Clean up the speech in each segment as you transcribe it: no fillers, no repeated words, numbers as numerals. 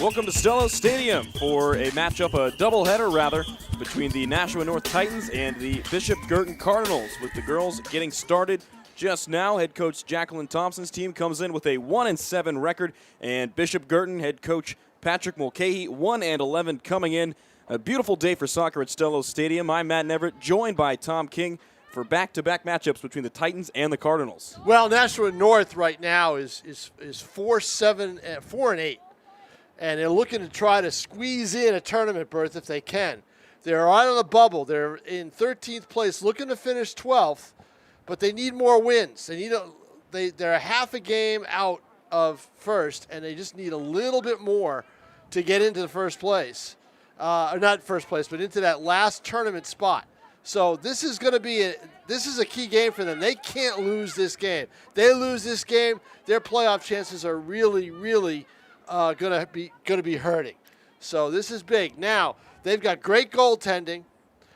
Welcome to Stello Stadium for a matchup, a doubleheader rather, between the Nashua North Titans and the Bishop Guertin Cardinals, with the girls getting started just now. Head coach Jacqueline Thompson's team comes in with a 1-7 record, and Bishop Guertin head coach Patrick Mulcahy 1-11 coming in. A beautiful day for soccer at Stello Stadium. I'm Matt Neverett, joined by Tom King for back-to-back matchups between the Titans and the Cardinals. Well, Nashua North right now is 4-8. And they're looking to try to squeeze in a tournament berth if they can. They're right on the bubble. They're in 13th place, looking to finish 12th, but they need more wins. They're a half a game out of first, and they just need a little bit more to get into the first place. Or not first place, but into that last tournament spot. So this is going to be a key game for them. They can't lose this game. They lose this game, their playoff chances are really, really going to be hurting. So this is big. Now, they've got great goaltending,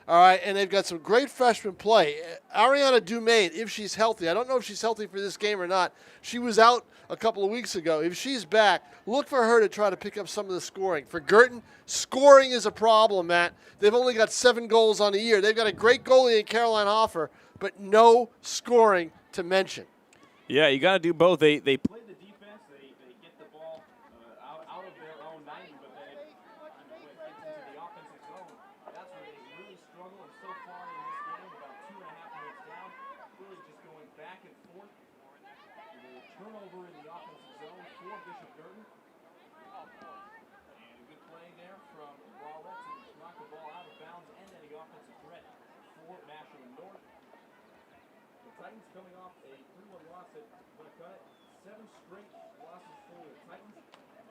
all right, and they've got some great freshman play. Ariana Dumaine, if she's healthy, I don't know if she's healthy for this game or not. She was out a couple of weeks ago. If she's back, look for her to try to pick up some of the scoring. For Guertin, scoring is a problem, Matt. They've only got 7 goals on the year. They've got a great goalie in Caroline Hoffer, but no scoring to mention. Yeah, you got to do both. They play the defense. They get the ball out of their own 90, but then when it gets into the offensive zone, that's where they really struggle. And so far in this game, about 2.5 minutes down, really just going back and forth. The turnover in the offensive zone for Bishop Guertin. And a good play there from Rowlett to knock the ball out of bounds, and then the offensive threat for Nashua North. The Titans coming off a 3-1 loss at Guertin. 7 straight losses for the Titans.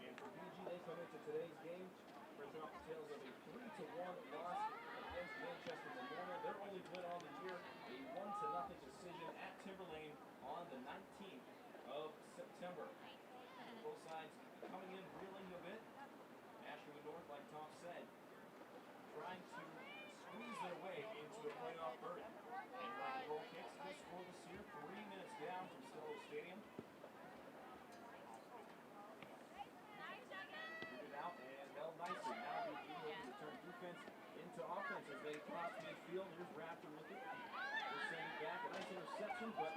And for BG, they come into today's game fresh off the tails of a 3-1 loss against Manchester Memorial. Their only win on the year, a 1-0 decision at Timberlane on the 19th of September. Both sides coming in reeling a bit. Nashua North, like Tom said, trying to squeeze their way into a playoff berth. And rock and roll kicks this scoreless here, 3 minutes down from Stello Stadium. Moving out and held nicely. Now BG looking to turn defense into offense as they cross midfield. Here's Raptor with it. They'll send it back. A nice interception, but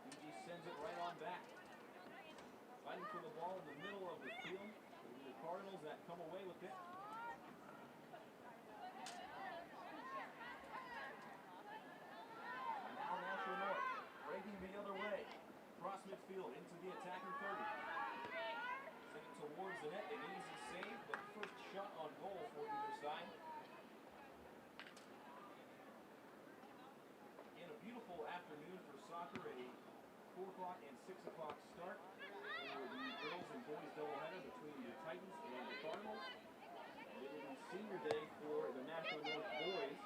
BG sends it right on back. Fighting for the ball in the middle of the field. It'll be the Cardinals that come away with it. The other way, cross midfield into the attacking 30. Send it towards the net, an easy save, but first shot on goal for either side. And a beautiful afternoon for soccer, a 4 o'clock and 6 o'clock start for the girls and boys doubleheader between the Titans and the Cardinals. And it will be senior day for the Nashua North boys.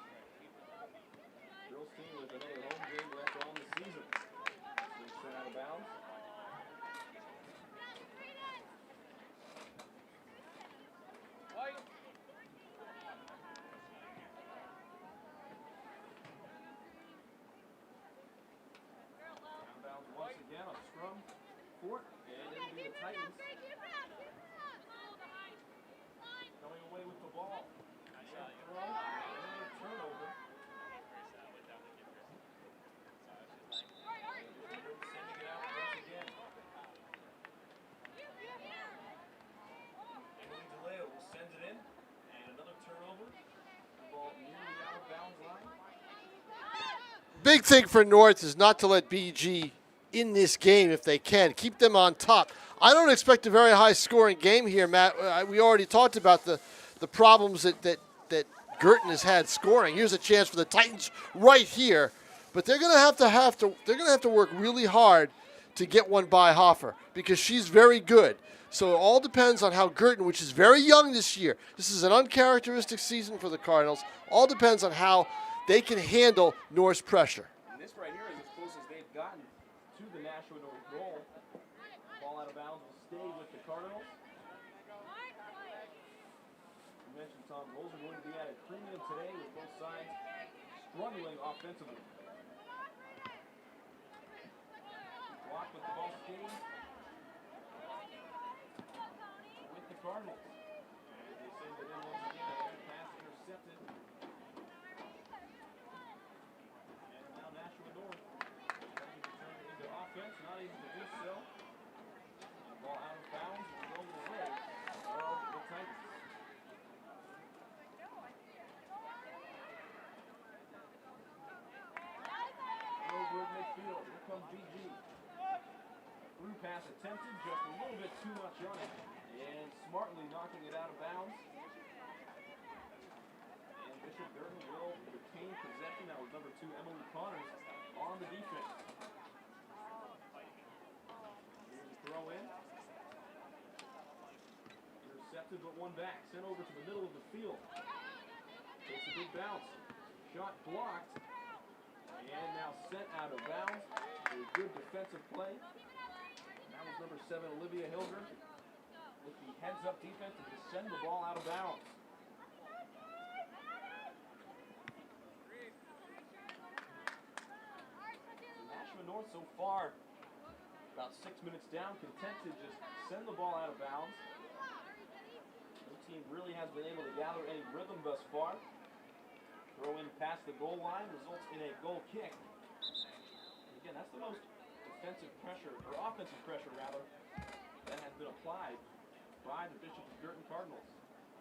Girls team with another home game left on the season. Sent out of bounds. Downbounds once again, a scrum for it, and it'll be the Titans coming away with the ball. Throw, and a turnover. Sending it out once again. Emily DeLeo will send it in. And another turnover. The ball nearly out of bounds line. Big thing for North is not to let BG in this game if they can. Keep them on top. I don't expect a very high-scoring game here, Matt. We already talked about the problems that Guertin has had scoring. Here's a chance for the Titans right here. But they're going to have to work really hard to get one by Hoffer because she's very good. So it all depends on how Guertin, which is very young this year, this is an uncharacteristic season for the Cardinals, all depends on how they can handle North's pressure. And this right here is as close as they've gotten to the Nashua North goal. Ball out of bounds will stay with the Cardinals. You mentioned Tom, goals are going to be at a premium today with both sides struggling offensively. Blocked with the ball skating. attempted, just a little bit too much on it, and smartly knocking it out of bounds. And Bishop Guertin will retain possession. That was number 2, Emily Connors, on the defense. Here's a throw in. Intercepted, but one back. Sent over to the middle of the field. Takes a big bounce. Shot blocked. And now sent out of bounds. A good defensive play. That was number 7, Olivia Hilger, with the heads-up defense to just send the ball out of bounds. Nashua North so far, about 6 minutes down, content to just send the ball out of bounds. No team really has been able to gather any rhythm thus far. Throw in past the goal line results in a goal kick. And again, that's the most defensive pressure, or offensive pressure rather, that has been applied by the Bishop Guertin Cardinals.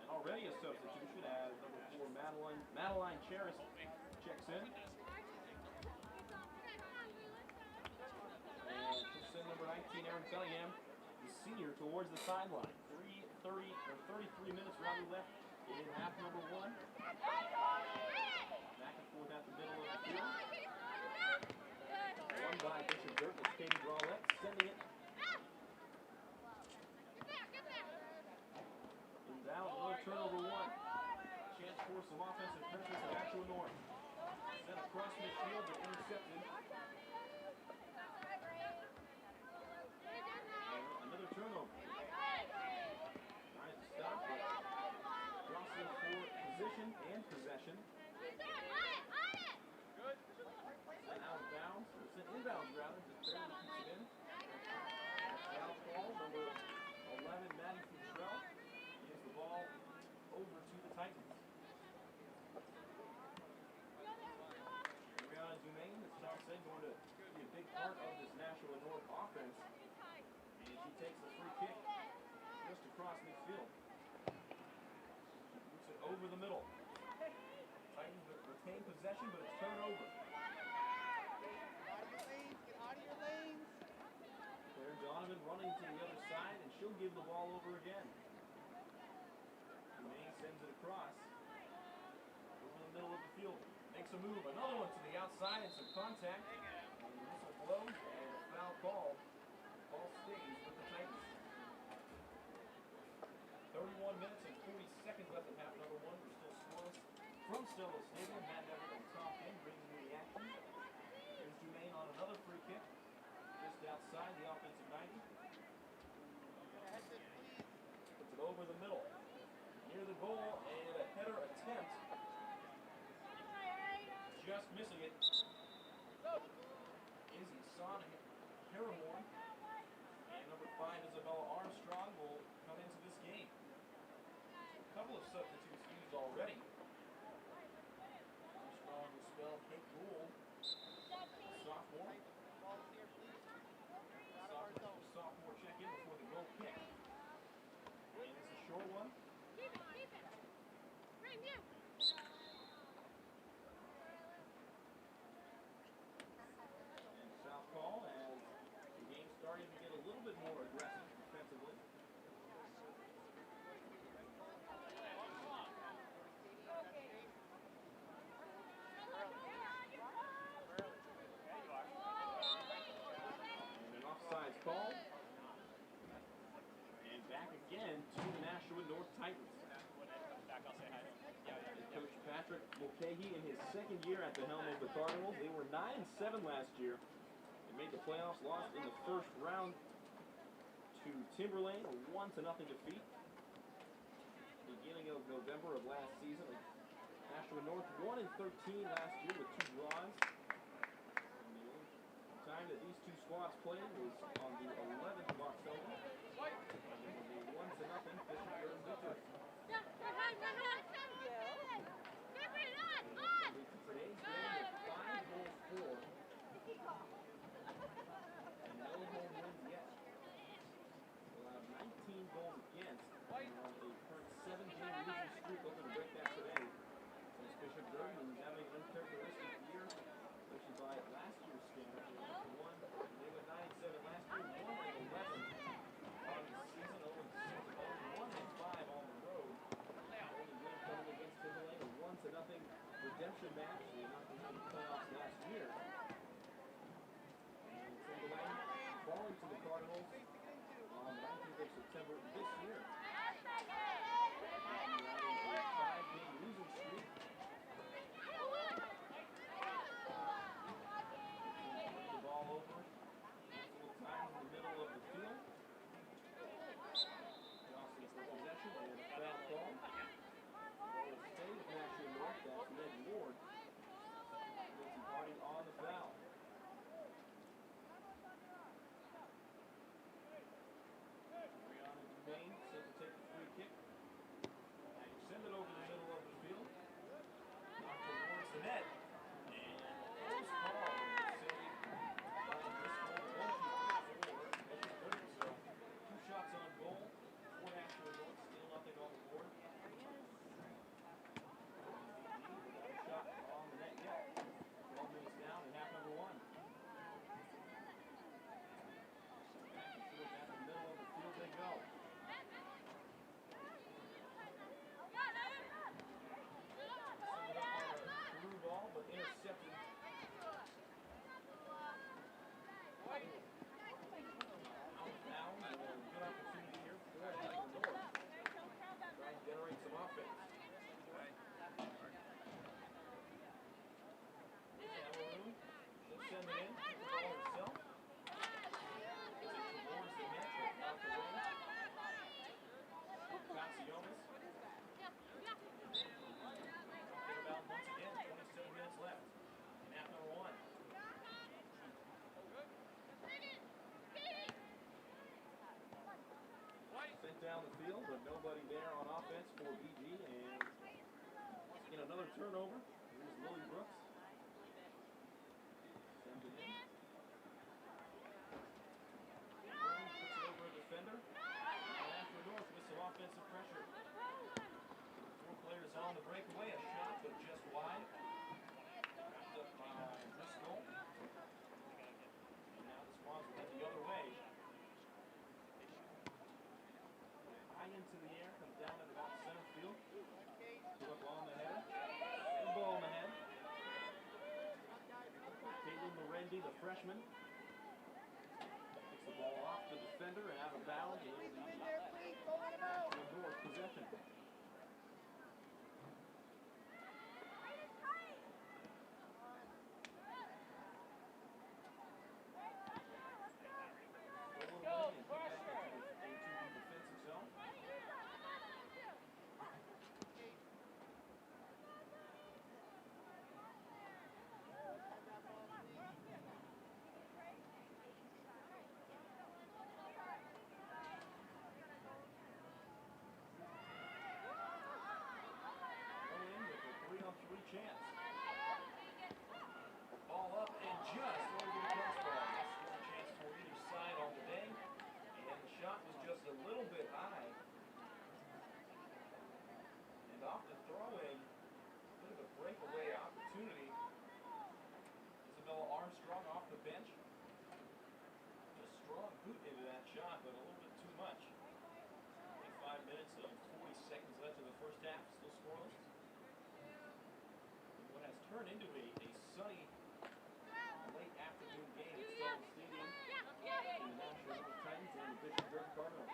And already a substitution as number 4, Madeline Cheris checks in. And she'll send number 19, Erin Cunningham, the senior, towards the sideline. 33 minutes rather left in half number 1. Back and forth at the middle of the field. One by Bishop Guertin, it's Katie Brawlett sending it. Inbound, another turnover 1. Chance for some offensive pressure for Nashua North. Sent across midfield, but intercepted. Another turnover. Tries to stop it. Crossing for position and possession. Sent out of bounds, or sent inbounds rather, just barely keeps it in. Foul call, number 11, Maddie Futrell, gives the ball over to the Titans. Brianna Dumaine, as Tom said, going to be a big part of this Nashua North offense. And she takes the free kick just across midfield. Puts it over the middle. Titans retain possession, but it's turned over. Claire Donovan running to the other side, and she'll give the ball over again. Dumaine sends it across. Over the middle of the field. Makes a move. Another one to the outside and some contact. And the whistle blows, and a foul called. Ball stays with the Titans. 31 minutes and 40 seconds left in half number 1. We're still scoreless from Stella Stadium. Matt Everett and Tom King bringing you the action. Here's Dumaine on another free kick. Just outside the offensive 90. Puts it over the middle. Near the goal, and a header attempt. Just missing it. Izzy Son Paramore. And number 5, Isabella Armstrong, will come into this game. A couple of substitutes used already. Armstrong will spell Kate Gould, sophomore. Sophomore check in before the goal kick. And it's a short one. And foul call as the game starting to get a little bit more aggressive defensively. And an offsides call. And back again to the Nashua North Titans. Coach Patrick Mulcahy in his second year at the helm of the Cardinals. They were 9-7 last year. They made the playoffs, lost in the first round to Timberlane, a 1-0 defeat. Beginning of November of last season. Nashua North 1-13 last year with 2 draws. And the only time that these two squads played was on the 11th of October. And it was a 1-0 Bishop Guertin victory. Today's game is 5 goals for. And no home wins yet. Allowed 19 goals against. And on a current 7-game losing streak, looking to break that today. Since Bishop Guertin is having an uncharacteristic year, especially by last year's standards. They went 9-7 last year, 1-11 exhibition match. They knocked them out of the playoffs last year. And Cincinnati falling to the Cardinals on the 19th of September this year. A 5-game losing streak. Turn the ball over. Multiple times in the middle of the field. Rossi for possession and a foul call. Ball stayed with Nashua North. That's Ned Ward. Nancy Harding on the foul. Brianna Dumaine set to take the free kick. And send it over the middle of the field. Knocked towards the net. And close call. Save by Driscoll. So 2 shots on goal for Nashua North. Still nothing on the board. Shot on the net yet. 12 minutes down in half number 1. Back and forth down the middle of the field they go. Send it up on a through ball, but intercepted. Out of bounds, and a good opportunity here for Nashua North. Trying to generate some offense. Cameroon, she'll send it in, the ball herself. As it towards the net, but out the way. Passionis. Talking about once again, 27 minutes left in half number 1. Sent down the field, but nobody there on offense for BG, and in another turnover, here's Lily Brooks. Sends it in. Puts it over a defender. And Nashua North with some offensive pressure. 4 players on the breakaway, a shot, but just wide. Wrapped up by Driscoll. And now the Swans will head the other way. High into the air, comes down at about center field. Put up on the header. And the ball on the head. Caitlin Lorendi, the freshman. Picks the ball off the defender and out of bounds. And it'll be Nashua North possession. Chance. Ball up and just over the crossbar. Scoring chance for either side on the day. And the shot was just a little bit high. And off the throw-in, a bit of a breakaway opportunity. Isabella Armstrong off the bench. A strong boot into that shot, but a little bit too much. 25 minutes and 40 seconds left in the first half, still scoreless. What has turned into a sunny late afternoon game at Stone Stadium in the Nashua North Titans and the Bishop Guertin Cardinals.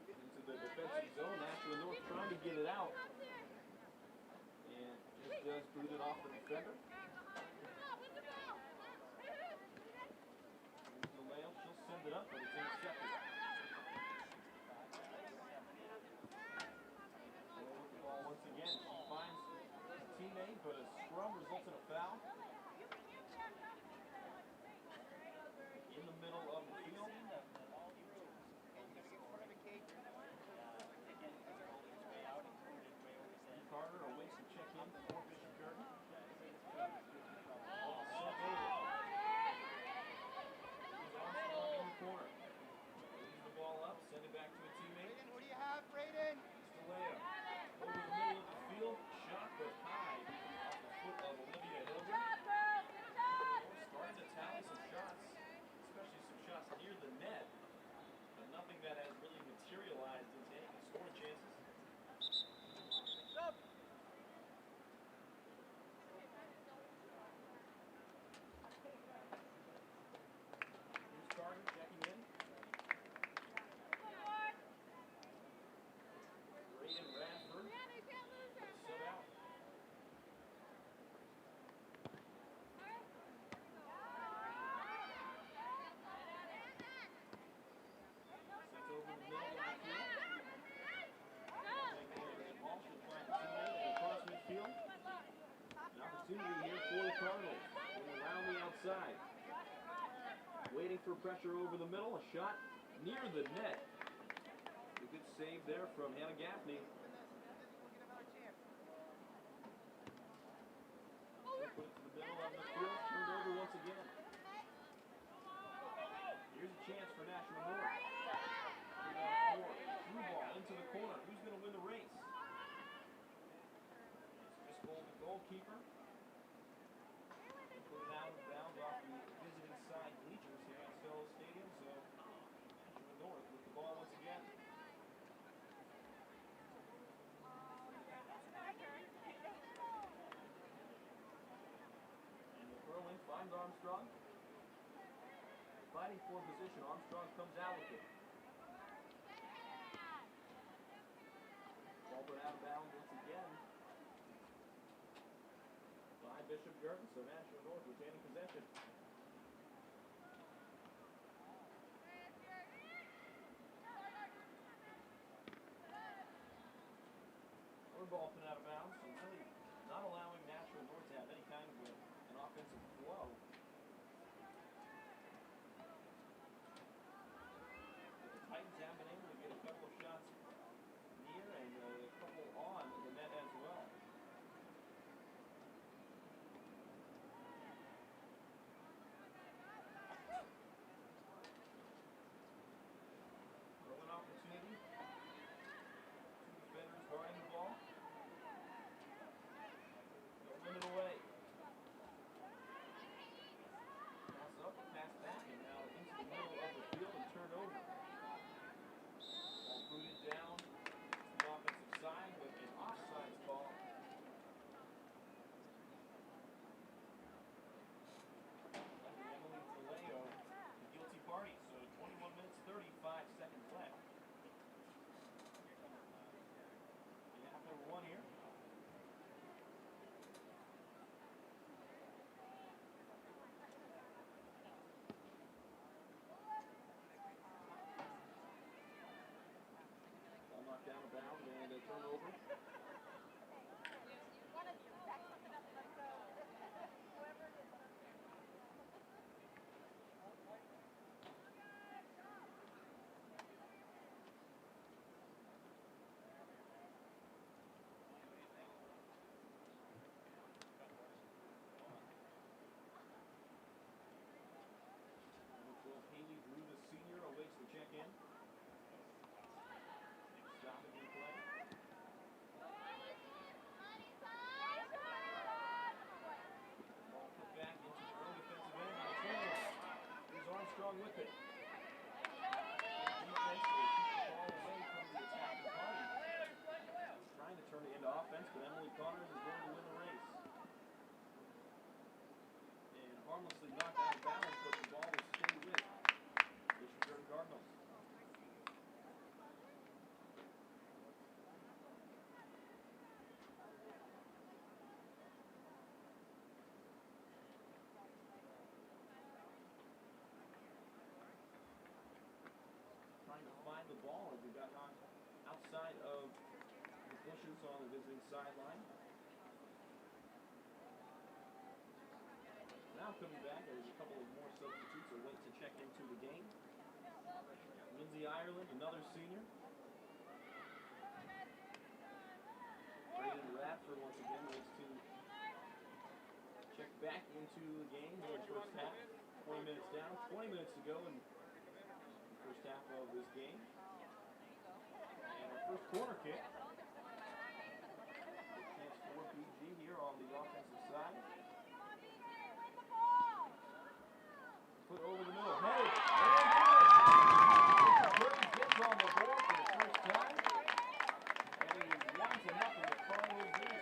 Into the defensive zone, Nashua North trying to get it out. And just does boot it off the defender. She'll send it up, but it's intercepted. With the ball once again. She finds a teammate, but a scrum results in a foul. In the middle of the field. Carter awaits to check in for Bishop Guertin. Ball sent over. Corner. Leaves the ball up, send it back to a teammate. What do you have, Brayden? Stalea. Over the middle of the field, shot but high off the foot of Olivia Hilbert. opportunity here for the Cardinals. Going around the outside. Waiting for pressure over the middle. A shot near the net. A good save there from Hannah Gaffney. Put it to the middle of the field. Turned over once again. Here's a chance for Nashua North. 3-on-4. Through ball into the corner. Who's going to win the race? It's Driscoll, the goalkeeper. Put it out of bounds off the visiting side bleachers here at Stello Stadium. So Nashua North with the ball once again. And the throw in finds Armstrong. Fighting for position. Armstrong comes out with it. Ball put out of bounds once again by Bishop Guertin. So Nashua North retaining possession. One ball put out of bounds. So really not allowing Nashua North to have any kind of an offensive flow. Titans have been able to get a couple of shots near and a couple on the net as well. Throw an opportunity. Two defenders guarding the ball. Don't win it away. Pass up, pass back, and now into the middle of the field and turn over. Booted down to the offensive side, but an offsides call. Emily Vallejo, the guilty party. So 21 minutes, 35 seconds left. And half number one here. Down a bound and a turnover. Haley Drew, the senior, awaits the check-in. Stopping in play. Ball put back into their own defensive end on the turnover. Here's Armstrong with it. Defense will keep the ball away from the attacking party. Trying to turn it into offense, but Emily Connors is going to win the race. And harmlessly knocked out of balance, but the ball will stay with Bishop Guertin Cardinals. Trying to find the ball as we got knocked outside of the bushes on the visiting sideline. Now coming back, there's a couple of more substitutes are late to check into the game. Lindsay Ireland, another senior. Brayden Radford once again waits to check back into the game in the first half. 20 minutes down, 20 minutes to go in the first half of this game. And our first corner kick. Good chance for BG here on the offensive side. Put over the middle. Hey! Guertin gets on the board for the first time. And it is 1-0 the Cardinals lead.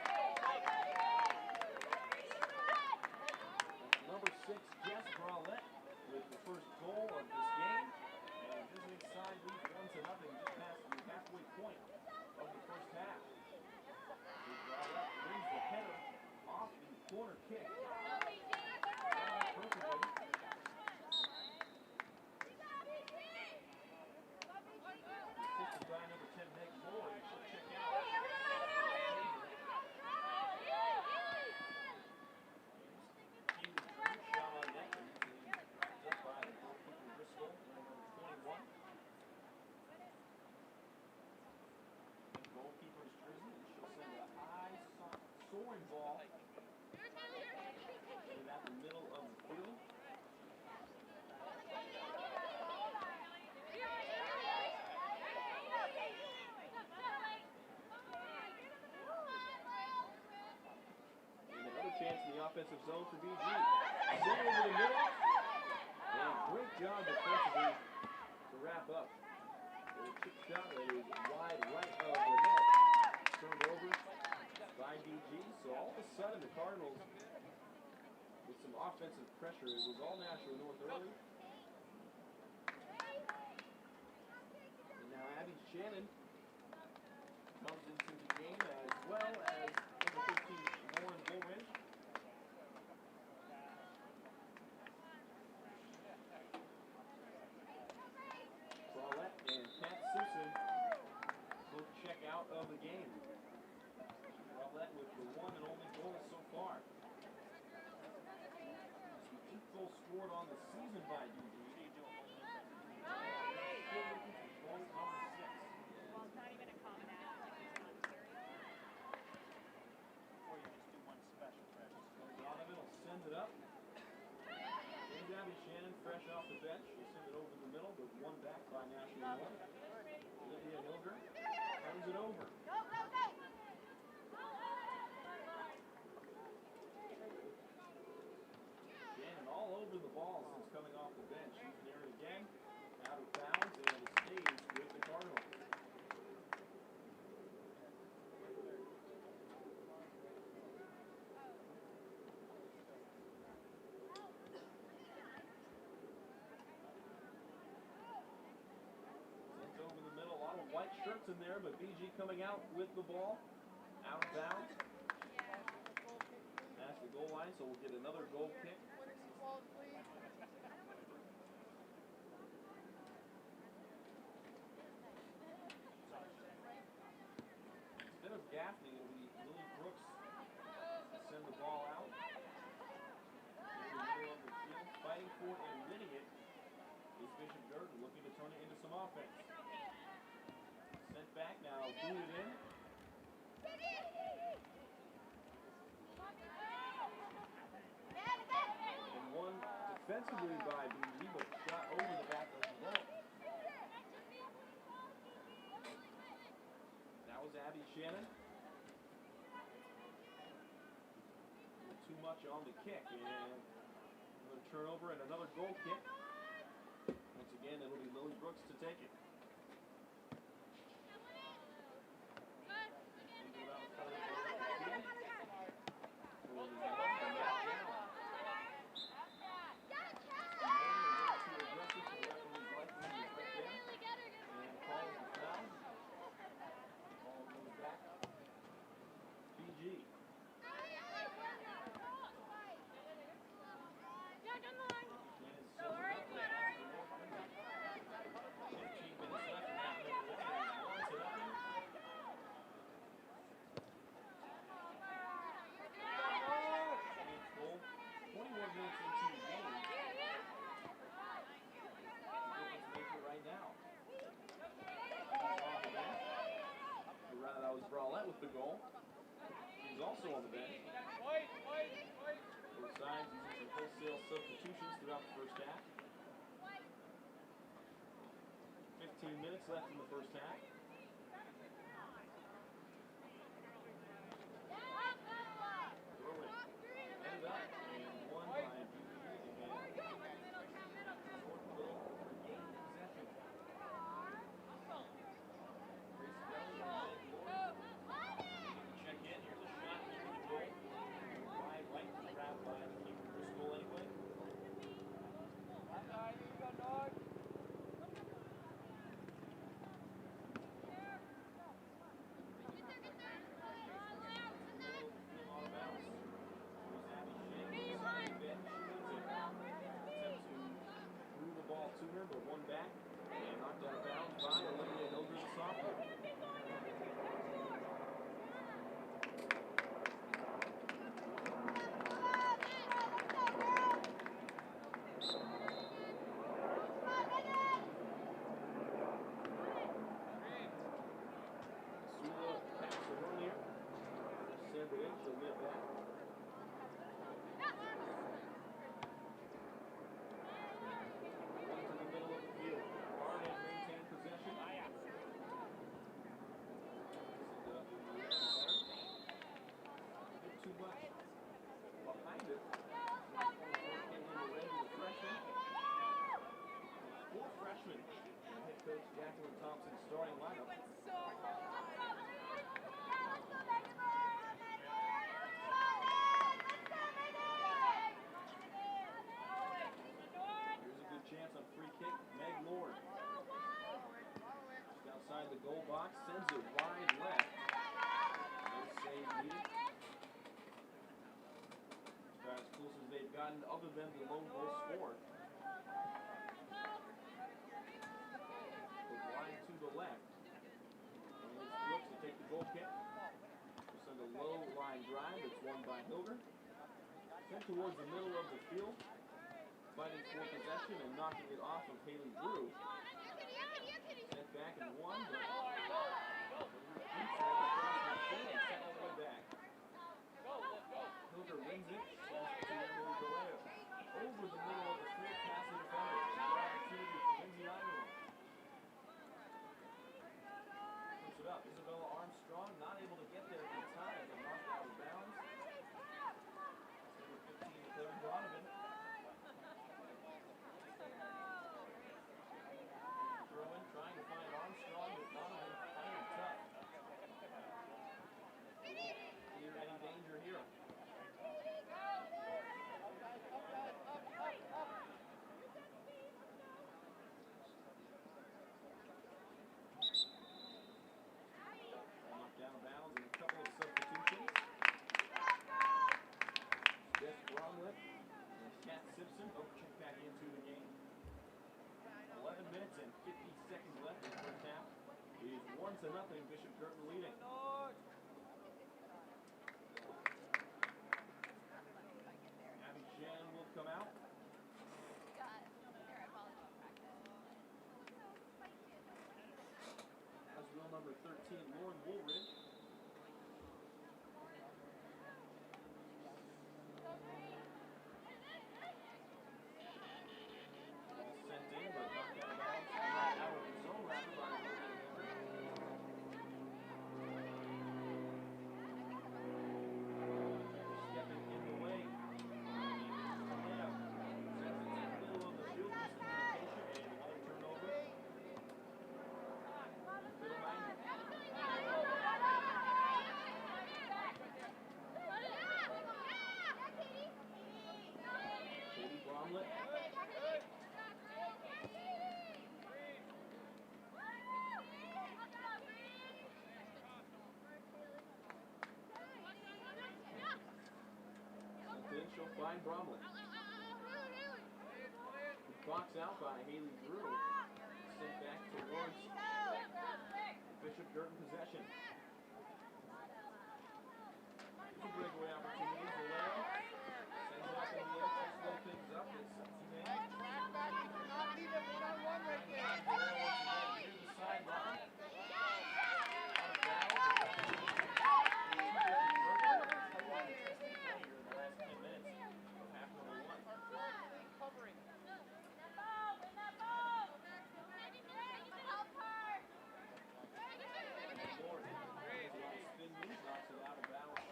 Number 6, Jess Bralette with the first goal of this game. And visiting side leads 1-0 just past the halfway point of the first half. Bralette brings the header offensive zone for BG. Sent over the middle. And great job defensively to wrap up. A chip shot that is wide right of the net. Turned over by BG. So all of a sudden the Cardinals, with some offensive pressure, it was all Nashua North early. And now Abby Shannon comes into the game as well as number 13 Lauren Bullridge. Bralette and Kat Simpson both check out of the game. Bralette with the one and only goal so far. The 8th goal scored on the season by BG. Sends it up. And Abby Shannon, fresh off the bench. She'll send it over the middle, but one back by Nashua North. Olivia Hilger turns it over. Shannon all over the ball since coming off the bench. She's near it again. Out of bounds, and it stays with the Cardinals. White shirts in there, but BG coming out with the ball. Out of bounds. Past the goal line, so we'll get another goal kick. Instead of Gaffney, it'll be Lily Brooks to send the ball out. In the middle of the field, fighting for and winning it is Bishop Guertin, looking to turn it into some offense. Sent back now, booted in. And one defensively by BG, but shot over the back of the net. That was Abby Shannon. Too much on the kick, and another turnover and another goal kick. Once again, it'll be Lily Brooks to take it. Bralette with the goal. He's also on the bench. Both sides using some wholesale substitutions throughout the first half. 15 minutes left in the first half. Throw it. End up. And one by BG again. But one back and knocked out of bounds by Olivia Hilger, the sophomore. Sula passed it earlier. Send it in, she'll get back. Into the middle of the field. turns it wide left. No save needed. About as close as they've gotten other than the lone goal scored. Put wide to the left. And it's Brooks to take the goal kick. Send a low line drive. It's won by Hilger. Sent towards the middle of the field. Fighting for possession and knocking it off of Haley Drew. Sent back and won, but beats it sent all the way back. Hilger wins it. Over the middle of the field, past the defender. Good opportunity for Lindsay Ireland. Puts it up. Isabella Armstrong not able to get there in time, but knocked out of bounds. Number 15, Claire Donovan. Throw-in, trying to find Armstrong, but Donovan fired tough. Clear any danger here. Knocked down of bounds and a couple of substitutions. Jeff Bromlett and Kat Simpson both check back into the game. 11 minutes and 50 seconds left in the first half. It is 1-0, Bishop Guertin leading. Abby Shannon will come out. As will number 13, Lauren Woolridge. Sent in, but knocked out of bounds. Knocked out of the zone rather by stepping in the way. Kalea sends it to the middle of the field. Miscommunication and another turnover. Bill Magner. Katie Bromlett. She'll find Bromlett. Box out by Haley Drew. Sent back towards Bishop Guertin possession. Two breakaway opportunities. Valero sends it up in the air. Slow things up. It's Cincinnati. Near the sideline. Spin move, knocks it out of bounds.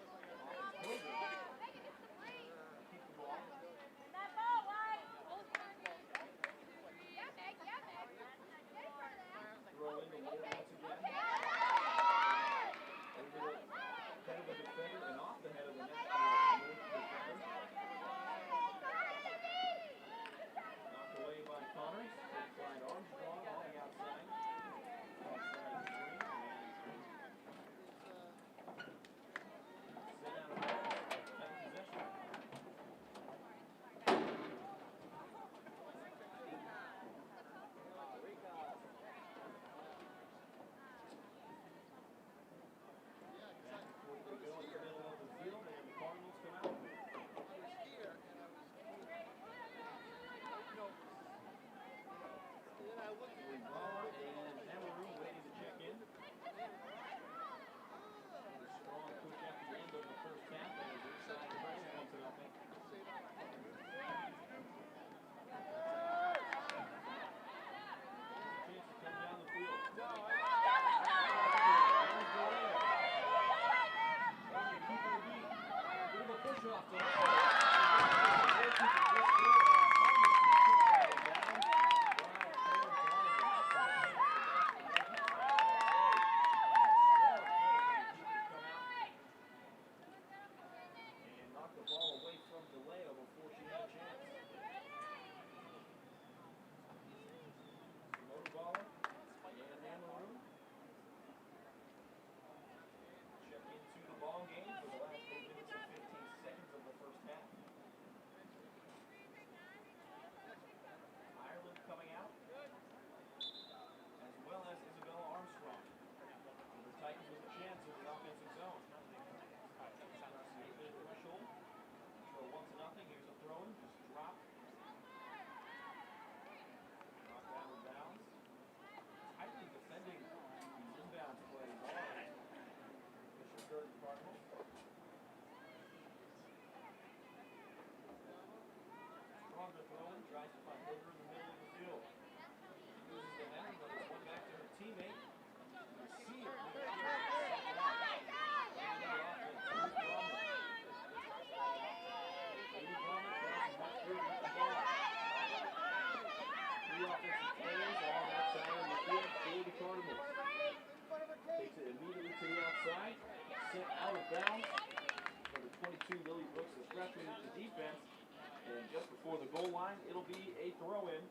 throw-in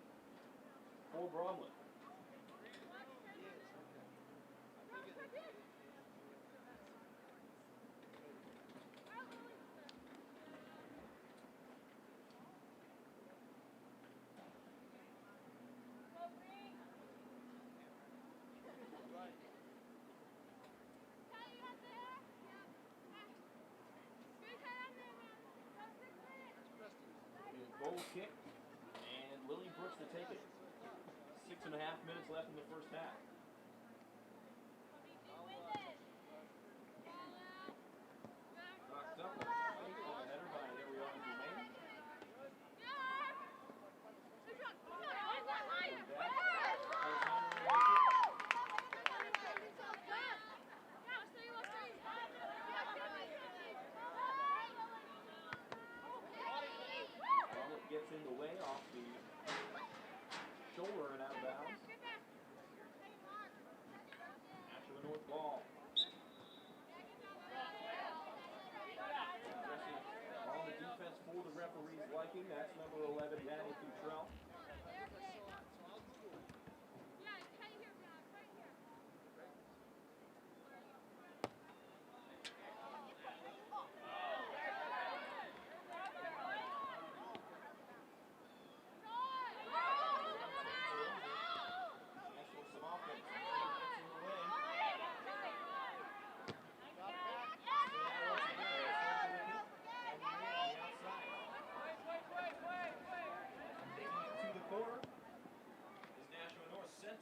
for Bromley. Goal kick, and Lily Brooks to take it. 6.5 minutes left in the first half. Knocked up on the header by Ariana Dumaine. Gets in the way off the shoulder and out of bounds. Nashua North ball. On the defense for the referee's liking, that's number 11, Maddie Futrell.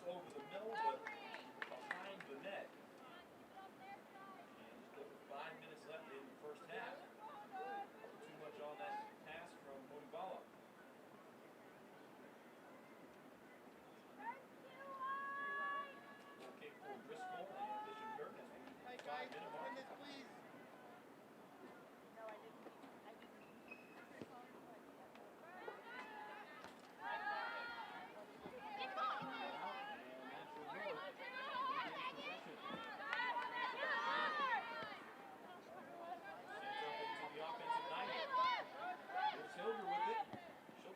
Over the middle, but behind the net. And just over 5 minutes left in the first half. Too much on that pass from Modivala. Goal kick for Driscoll and Bishop Guertin as we 5-minute mark.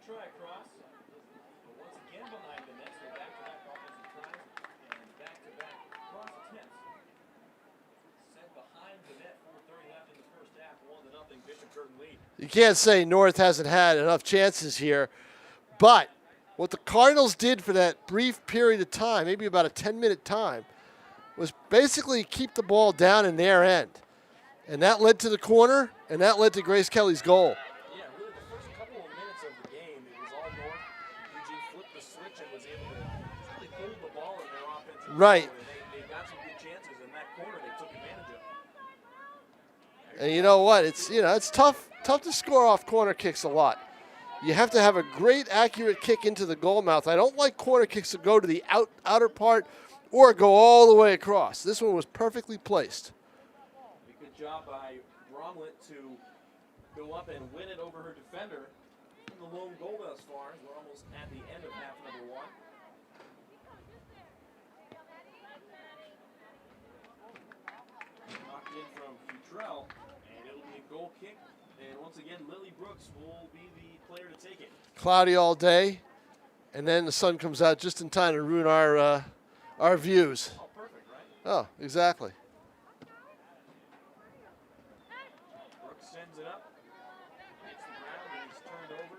Try across, but once again behind the net, so back-to-back offensive tries and back-to-back cross attempts. Set behind the net, 4:30 left in the first half, 1-0 Bishop Guertin lead. You can't say North hasn't had enough chances here, but what the Cardinals did for that brief period of time, maybe about a 10-minute time, was basically keep the ball down in their end. And that led to the corner, and that led to Grace Kelly's goal. Right. They got some good chances in that corner. They took advantage of. And you know what? It's tough to score off corner kicks a lot. You have to have a great, accurate kick into the goal mouth. I don't like corner kicks that go to the outer part or go all the way across. This one was perfectly placed. Good job by Bromlett to go up and win it over her defender. The lone goal thus far. We're almost at the end of half number 1. Knocked in from Futrell, and it'll be a goal kick. And once again, Lily Brooks will be the player to take it. Cloudy all day, and then the sun comes out just in time to ruin our views. Oh, perfect, right? Oh, exactly. Brooks sends it up, hits the ground, and he's turned over,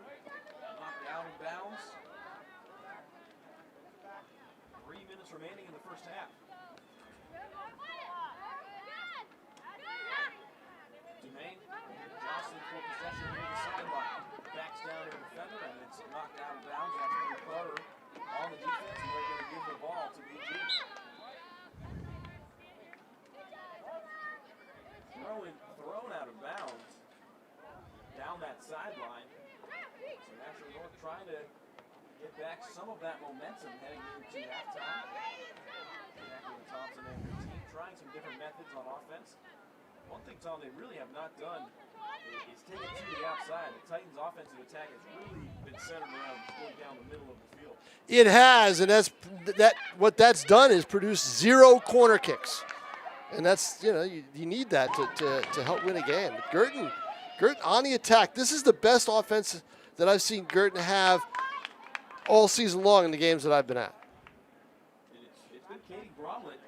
knocked out of bounds. 3 minutes remaining in the first half. Dumaine jostling for possession near the sideline. Backs down to the defender, and it's knocked out of bounds. That's Blue Carter on the defense, and they're going to give the ball to BG. Thrown out of bounds down that sideline. So Nashua North trying to get back some of that momentum heading into halftime. Jacqueline Thompson and her team trying some different methods on offense. One thing, Tom, they really have not done is take it to the outside. The Titans' offensive attack has really been centered around going down the middle of the field. It has, and what that's done is produce 0 corner kicks. And that's, you need that to help win a game. But Guertin on the attack. This is the best offense that I've seen Guertin have all season long in the games that I've been at. It's been Katie Bromlett,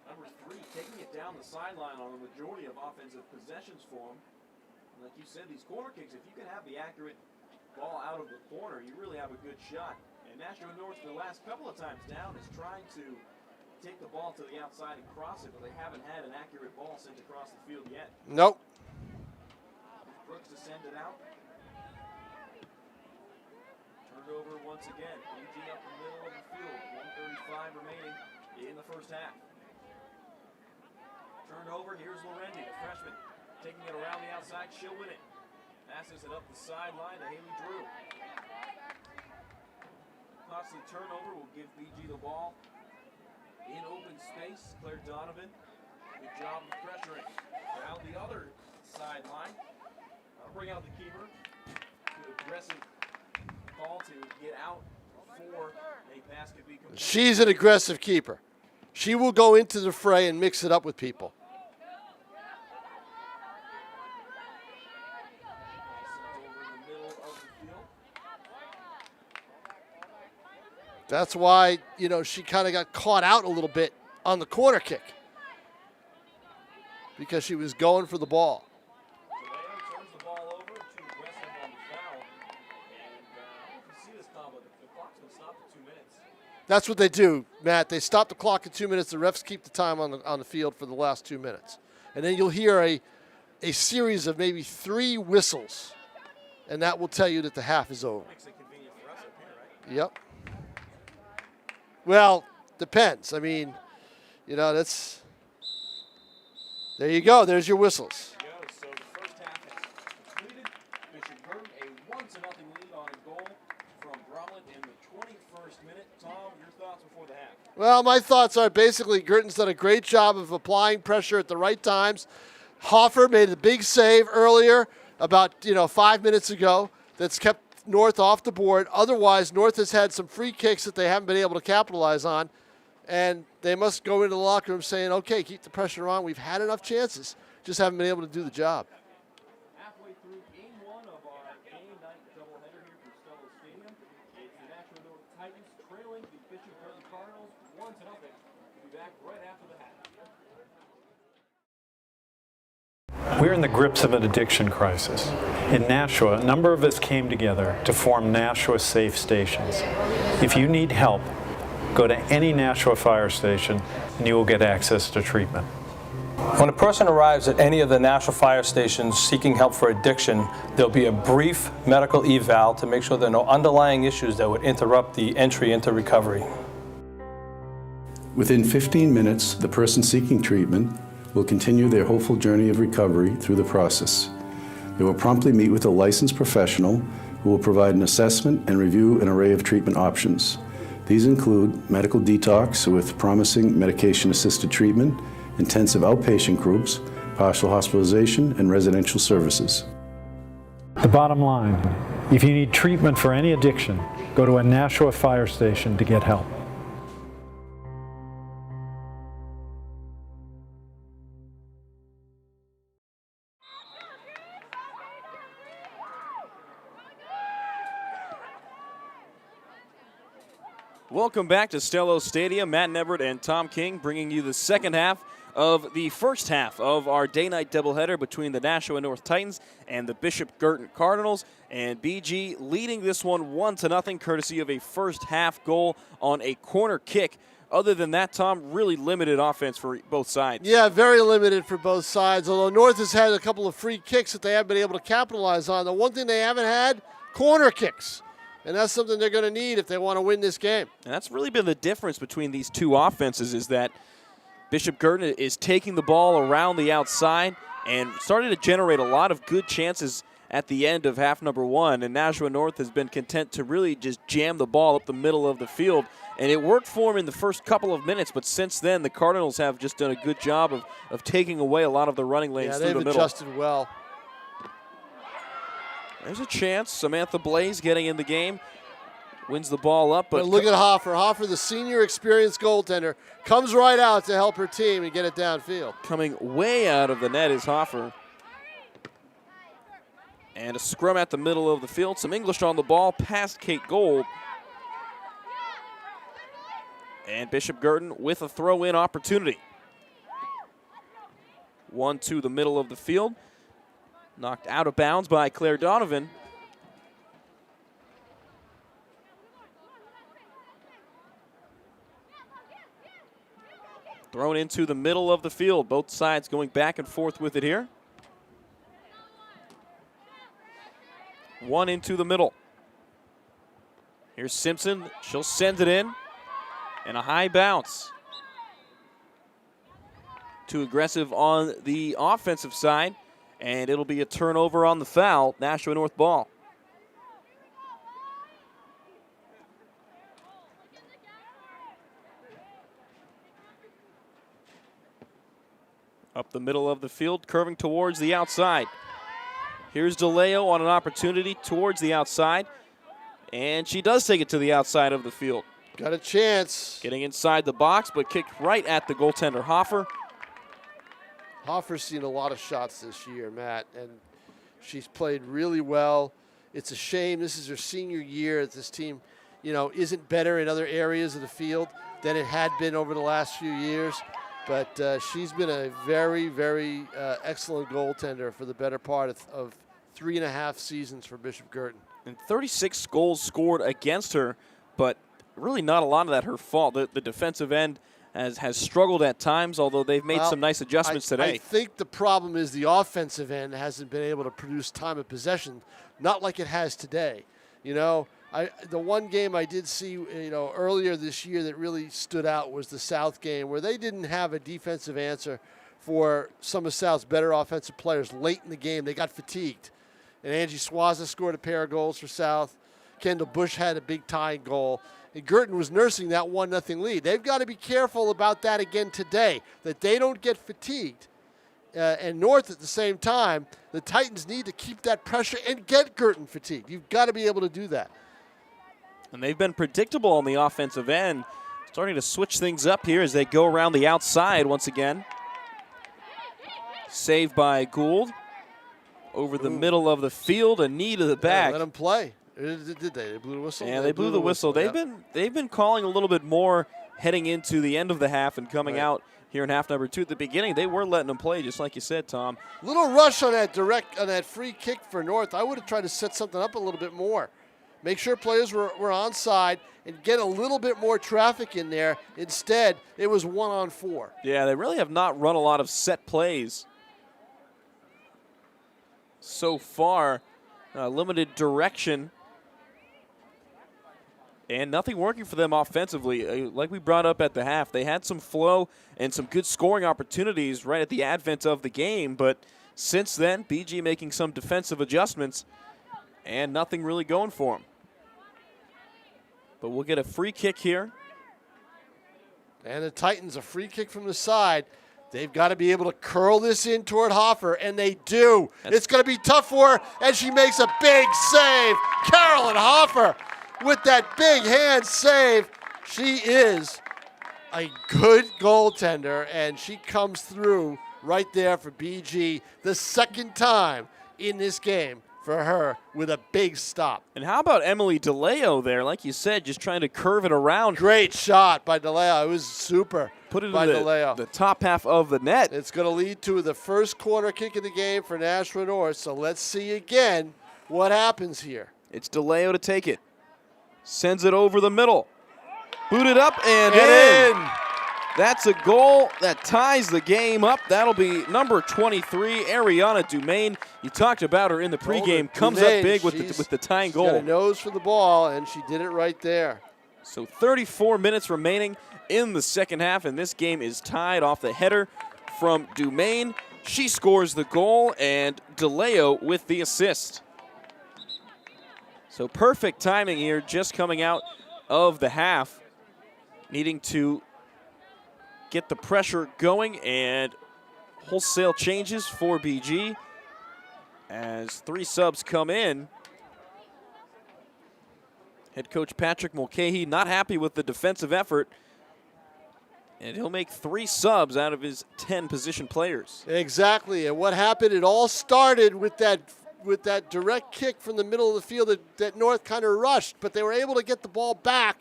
number 3, taking it down the sideline on the majority of offensive possessions for them. And like you said, these corner kicks, if you can have the accurate ball out of the corner, you really have a good shot. And Nashua North, the last couple of times down, is trying to take the ball to the outside and cross it, but they haven't had an accurate ball sent across the field yet. Nope. Brooks to send it out. Turned over once again. BG up the middle of the field. 1:35 remaining in the first half. Turned over. Here's Lorendi, the freshman, taking it around the outside. She'll win it. Passes it up the sideline to Haley Drew. Costly turnover will give BG the ball in open space. Claire Donovan, good job of pressuring around the other sideline. I'll bring out the keeper. Good aggressive call to get out before a pass could be completed. She's an aggressive keeper. She will go into the fray and mix it up with people. That's why, you know, she kind of got caught out a little bit on the corner kick because she was going for the ball. Turns the ball over to Weston on the foul. And I don't know if you see this, Tom, but the clock's been stopped at 2 minutes. That's what they do, Matt. They stop the clock at 2 minutes. The refs keep the time on the field for the last 2 minutes. And then you'll hear a series of maybe 3 whistles, and that will tell you that the half is over. Makes it convenient for us up here, right? Yep. Well, depends. I mean, you know, that's. There you go. There's your whistles. There you go. So the first half is completed. Bishop Guertin a 1-0 lead on a goal from Bromlett in the 21st minute. Tom, your thoughts before the half? Well, my thoughts are basically Guertin's done a great job of applying pressure at the right times. Hoffer made a big save earlier, about 5 minutes ago, that's kept North off the board. Otherwise, North has had some free kicks that they haven't been able to capitalize on, and they must go into the locker room saying, okay, keep the pressure on. We've had enough chances, just haven't been able to do the job. Halfway through game 1 of our game night doubleheader here from Stello Stadium. It's the Nashua North Titans trailing the Bishop Guertin Cardinals 1-0. We'll be back right after the half. We're in the grips of an addiction crisis. In Nashua, a number of us came together to form Nashua Safe Stations. If you need help, go to any Nashua fire station and you will get access to treatment. When a person arrives at any of the Nashua fire stations seeking help for addiction, there'll be a brief medical eval to make sure there are no underlying issues that would interrupt the entry into recovery. Within 15 minutes, the person seeking treatment will continue their hopeful journey of recovery through the process. They will promptly meet with a licensed professional who will provide an assessment and review an array of treatment options. These include medical detox with promising medication-assisted treatment, intensive outpatient groups, partial hospitalization, and residential services. The bottom line, if you need treatment for any addiction, go to a Nashua fire station to get help. Welcome back to Stello Stadium. Matt Neverett and Tom King bringing you the second half of the first half of our day-night doubleheader between the Nashua North Titans and the Bishop Guertin Cardinals. And BG leading this one 1-0, courtesy of a first half goal on a corner kick. Other than that, Tom, really limited offense for both sides. Yeah, very limited for both sides, although North has had a couple of free kicks that they haven't been able to capitalize on. The one thing they haven't had, corner kicks. And that's something they're going to need if they want to win this game. And that's really been the difference between these two offenses, is that Bishop Guertin is taking the ball around the outside and starting to generate a lot of good chances at the end of half number 1. And Nashua North has been content to really just jam the ball up the middle of the field. And it worked for them in the first couple of minutes, but since then the Cardinals have just done a good job of taking away a lot of the running lanes through the middle. Yeah, they've adjusted well. There's a chance. Samantha Blaze getting in the game. Wins the ball up. But look at Hoffer. Hoffer, the senior experienced goaltender, comes right out to help her team and get it downfield. Coming way out of the net is Hoffer. And a scrum at the middle of the field. Some English on the ball past Kate Gold. And Bishop Guertin with a throw-in opportunity. One to the middle of the field. Knocked out of bounds by Claire Donovan. Thrown into the middle of the field. Both sides going back and forth with it here. One into the middle. Here's Simpson. She'll send it in. And a high bounce. Too aggressive on the offensive side. And it'll be a turnover on the foul. Nashua North ball. Up the middle of the field, curving towards the outside. Here's DeLeo on an opportunity towards the outside. And she does take it to the outside of the field. Got a chance. Getting inside the box, but kicked right at the goaltender, Hoffer. Hoffer's seen a lot of shots this year, Matt, and she's played really well. It's a shame. This is her senior year. This team, isn't better in other areas of the field than it had been over the last few years. But she's been a very, very excellent goaltender for the better part of 3.5 seasons for Bishop Guertin. And 36 goals scored against her, but really not a lot of that her fault. The defensive end has struggled at times, although they've made some nice adjustments today. I think the problem is the offensive end hasn't been able to produce time of possession, not like it has today. The one game I did see, earlier this year that really stood out was the South game, where they didn't have a defensive answer for some of South's better offensive players late in the game. They got fatigued. And Angie Swaza scored a pair of goals for South. Kendall Bush had a big tying goal. And Guertin was nursing that 1-0 lead. They've got to be careful about that again today, that they don't get fatigued. And North at the same time, the Titans need to keep that pressure and get Guertin fatigued. You've got to be able to do that. And they've been predictable on the offensive end. Starting to switch things up here as they go around the outside once again. Saved by Gould. Over the middle of the field, a knee to the back. Let them play. Did they? They blew the whistle? Yeah, they blew the whistle. They've been calling a little bit more heading into the end of the half and coming out here in half number 2. At the beginning, they were letting them play, just like you said, Tom. Little rush on that free kick for North. I would have tried to set something up a little bit more. Make sure players were onside and get a little bit more traffic in there. Instead, it was 1-on-4. Yeah, they really have not run a lot of set plays so far. Limited direction. And nothing working for them offensively. Like we brought up at the half, they had some flow and some good scoring opportunities right at the advent of the game. But since then, BG making some defensive adjustments and nothing really going for them. But we'll get a free kick here. And the Titans, a free kick from the side. They've got to be able to curl this in toward Hoffer, and they do. It's going to be tough for her, and she makes a big save. Carolyn Hoffer with that big hand save. She is a good goaltender, and she comes through right there for BG the second time in this game for her with a big stop. And how about Emily DeLeo there? Like you said, just trying to curve it around. Great shot by DeLeo. It was super. Put it by in the top half of the net. It's going to lead to the first corner kick of the game for Nashua North. So let's see again what happens here. It's DeLeo to take it. Sends it over the middle. Booted up and in. That's a goal that ties the game up. That'll be number 23, Ariana Dumaine. You talked about her in the pregame. Comes up big with the tying goal. She's got a nose for the ball, and she did it right there. So 34 minutes remaining in the second half, and this game is tied off the header from Dumaine. She scores the goal, and DeLeo with the assist. So perfect timing here, just coming out of the half. Needing to get the pressure going, and wholesale changes for BG as 3 subs come in. Head coach Patrick Mulcahy not happy with the defensive effort, and he'll make 3 subs out of his 10 position players. Exactly, and what happened, it all started with that direct kick from the middle of the field that North kind of rushed, but they were able to get the ball back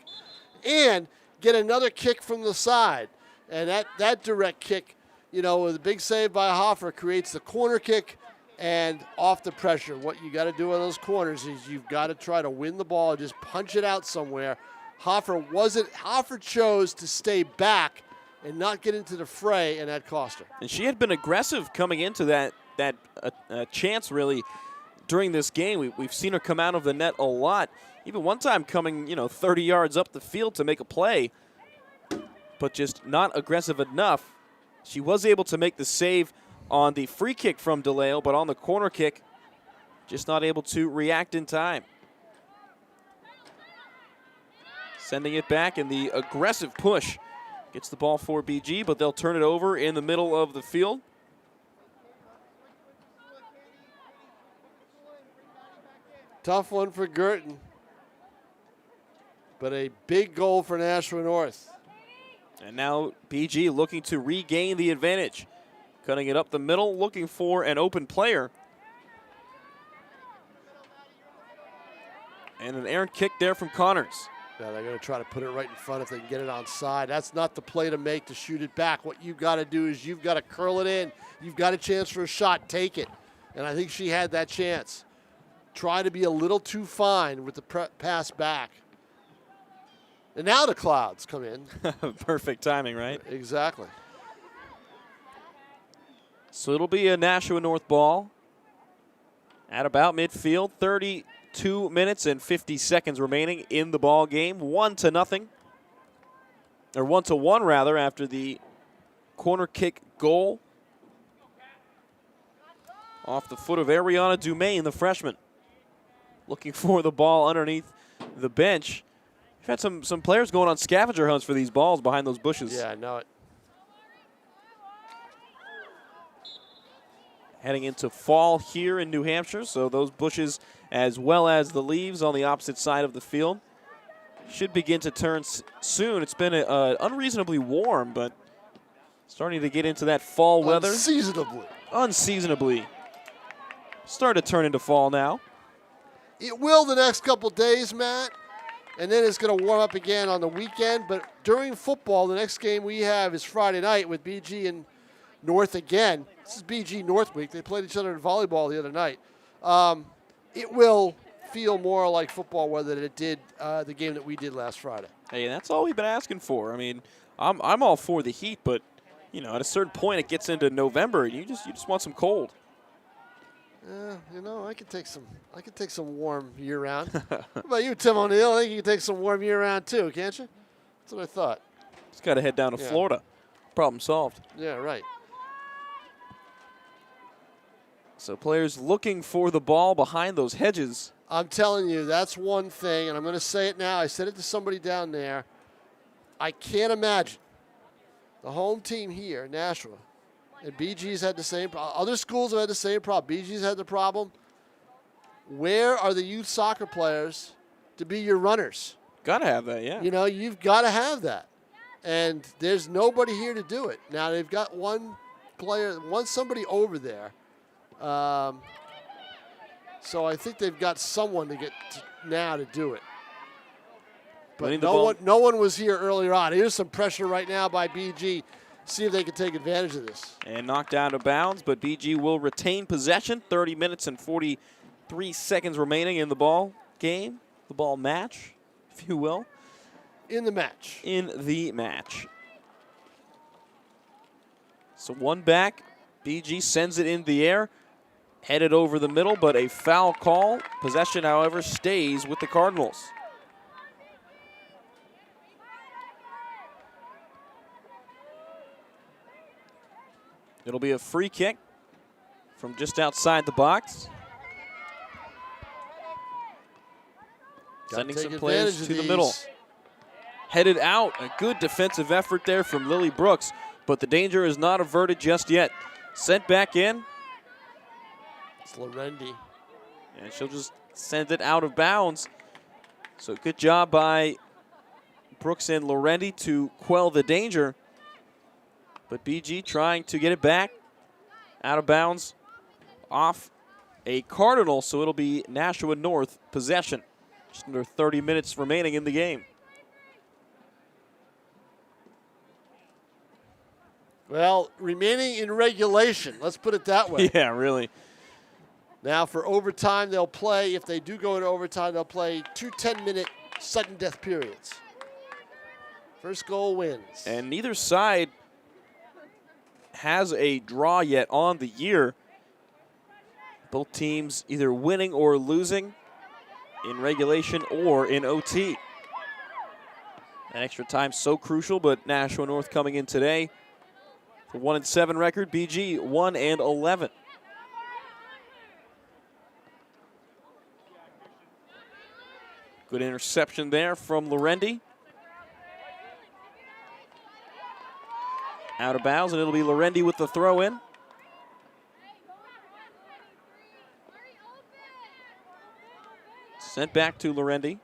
and get another kick from the side. And that direct kick, with a big save by Hoffer, creates the corner kick and off the pressure. What you got to do on those corners is you've got to try to win the ball, just punch it out somewhere. Hoffer chose to stay back and not get into the fray, and that cost her. And she had been aggressive coming into that chance, really, during this game. We've seen her come out of the net a lot. Even one time coming, 30 yards up the field to make a play, but just not aggressive enough. She was able to make the save on the free kick from DeLeo, but on the corner kick, just not able to react in time. Sending it back, and the aggressive push gets the ball for BG, but they'll turn it over in the middle of the field. Tough one for Guertin, but a big goal for Nashua North. And now BG looking to regain the advantage. Cutting it up the middle, looking for an open player. And an errant kick there from Connors. Yeah, they're going to try to put it right in front if they can get it onside. That's not the play to make, to shoot it back. What you've got to do is you've got to curl it in. You've got a chance for a shot, take it. And I think she had that chance. Try to be a little too fine with the pass back. And now the clouds come in. Perfect timing, right? Exactly. So it'll be a Nashua North ball at about midfield. 32 minutes and 50 seconds remaining in the ball game. 1-0. Or 1-1 rather, after the corner kick goal off the foot of Ariana Dumaine, the freshman. Looking for the ball underneath the bench. We've had some players going on scavenger hunts for these balls behind those bushes. Yeah, I know it. Heading into fall here in New Hampshire, so those bushes as well as the leaves on the opposite side of the field should begin to turn soon. It's been unreasonably warm, but starting to get into that fall weather. Unseasonably. Starting to turn into fall now. It will the next couple days, Matt, and then it's going to warm up again on the weekend. But during football, the next game we have is Friday night with BG and North again. This is BG North week. They played each other in volleyball the other night. It will feel more like football weather than it did the game that we did last Friday. Hey, that's all we've been asking for. I mean, I'm all for the heat, but at a certain point it gets into November, and you just want some cold. I could take some warm year round. What about you, Tim O'Neill? I think you can take some warm year round too, can't you? That's what I thought. Just got to head down to Florida. Problem solved. Yeah, right. So players looking for the ball behind those hedges. I'm telling you, that's one thing, and I'm going to say it now. I said it to somebody down there. I can't imagine the home team here, Nashua, and BG's had the same problem. Other schools have had the same problem. BG's had the problem. Where are the youth soccer players to be your runners? Got to have that, yeah. You've got to have that. And there's nobody here to do it. Now, they've got somebody over there. So I think they've got someone to get now to do it. But no one was here earlier on. Here's some pressure right now by BG. See if they can take advantage of this. And knocked out of bounds, but BG will retain possession. 30 minutes and 43 seconds remaining in the ball game, the ball match, if you will. In the match. So one back. BG sends it in the air. Headed over the middle, but a foul call. Possession, however, stays with the Cardinals. It'll be a free kick from just outside the box. Sending some players to the middle. Headed out. A good defensive effort there from Lily Brooks, but the danger is not averted just yet. Sent back in. It's Lorendi. And she'll just send it out of bounds. So good job by Brooks and Lorendi to quell the danger. But BG trying to get it back out of bounds off a Cardinal. So it'll be Nashua North possession. Just under 30 minutes remaining in the game. Well, remaining in regulation. Let's put it that way. Yeah, really. Now for overtime, they'll play. If they do go into overtime, they'll play 2 10-minute sudden death periods. First goal wins. And neither side has a draw yet on the year. Both teams either winning or losing in regulation or in OT. That extra time so crucial, but Nashua North coming in today. The 1-7 record, BG 1-11. Good interception there from Lorendi. Out of bounds, and it'll be Lorendi with the throw in. Sent back to Lorendi.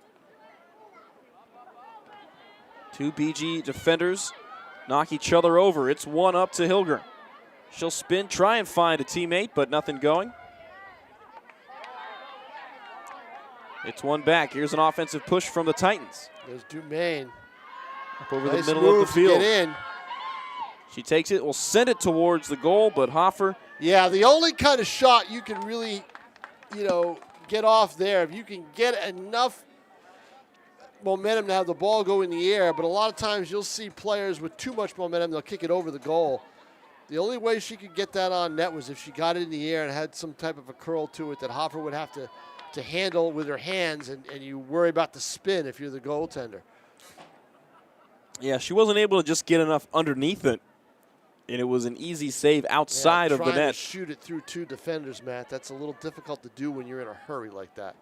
2 BG defenders knock each other over. It's one up to Hilger. She'll spin, try and find a teammate, but nothing going. It's one back. Here's an offensive push from the Titans. There's Dumaine. Up over Nice the middle of move the to field. get in. She takes it, will send it towards the goal, but Hoffer. Yeah, the only kind of shot you can really, get off there, if you can get enough momentum to have the ball go in the air, but a lot of times you'll see players with too much momentum, they'll kick it over the goal. The only way she could get that on net was if she got it in the air and had some type of a curl to it that Hoffer would have to handle with her hands, and you worry about the spin if you're the goaltender. Yeah, she wasn't able to just get enough underneath it, and it was an easy save outside of the net. Trying to shoot it through 2 defenders, Matt, that's a little difficult to do when you're in a hurry like that.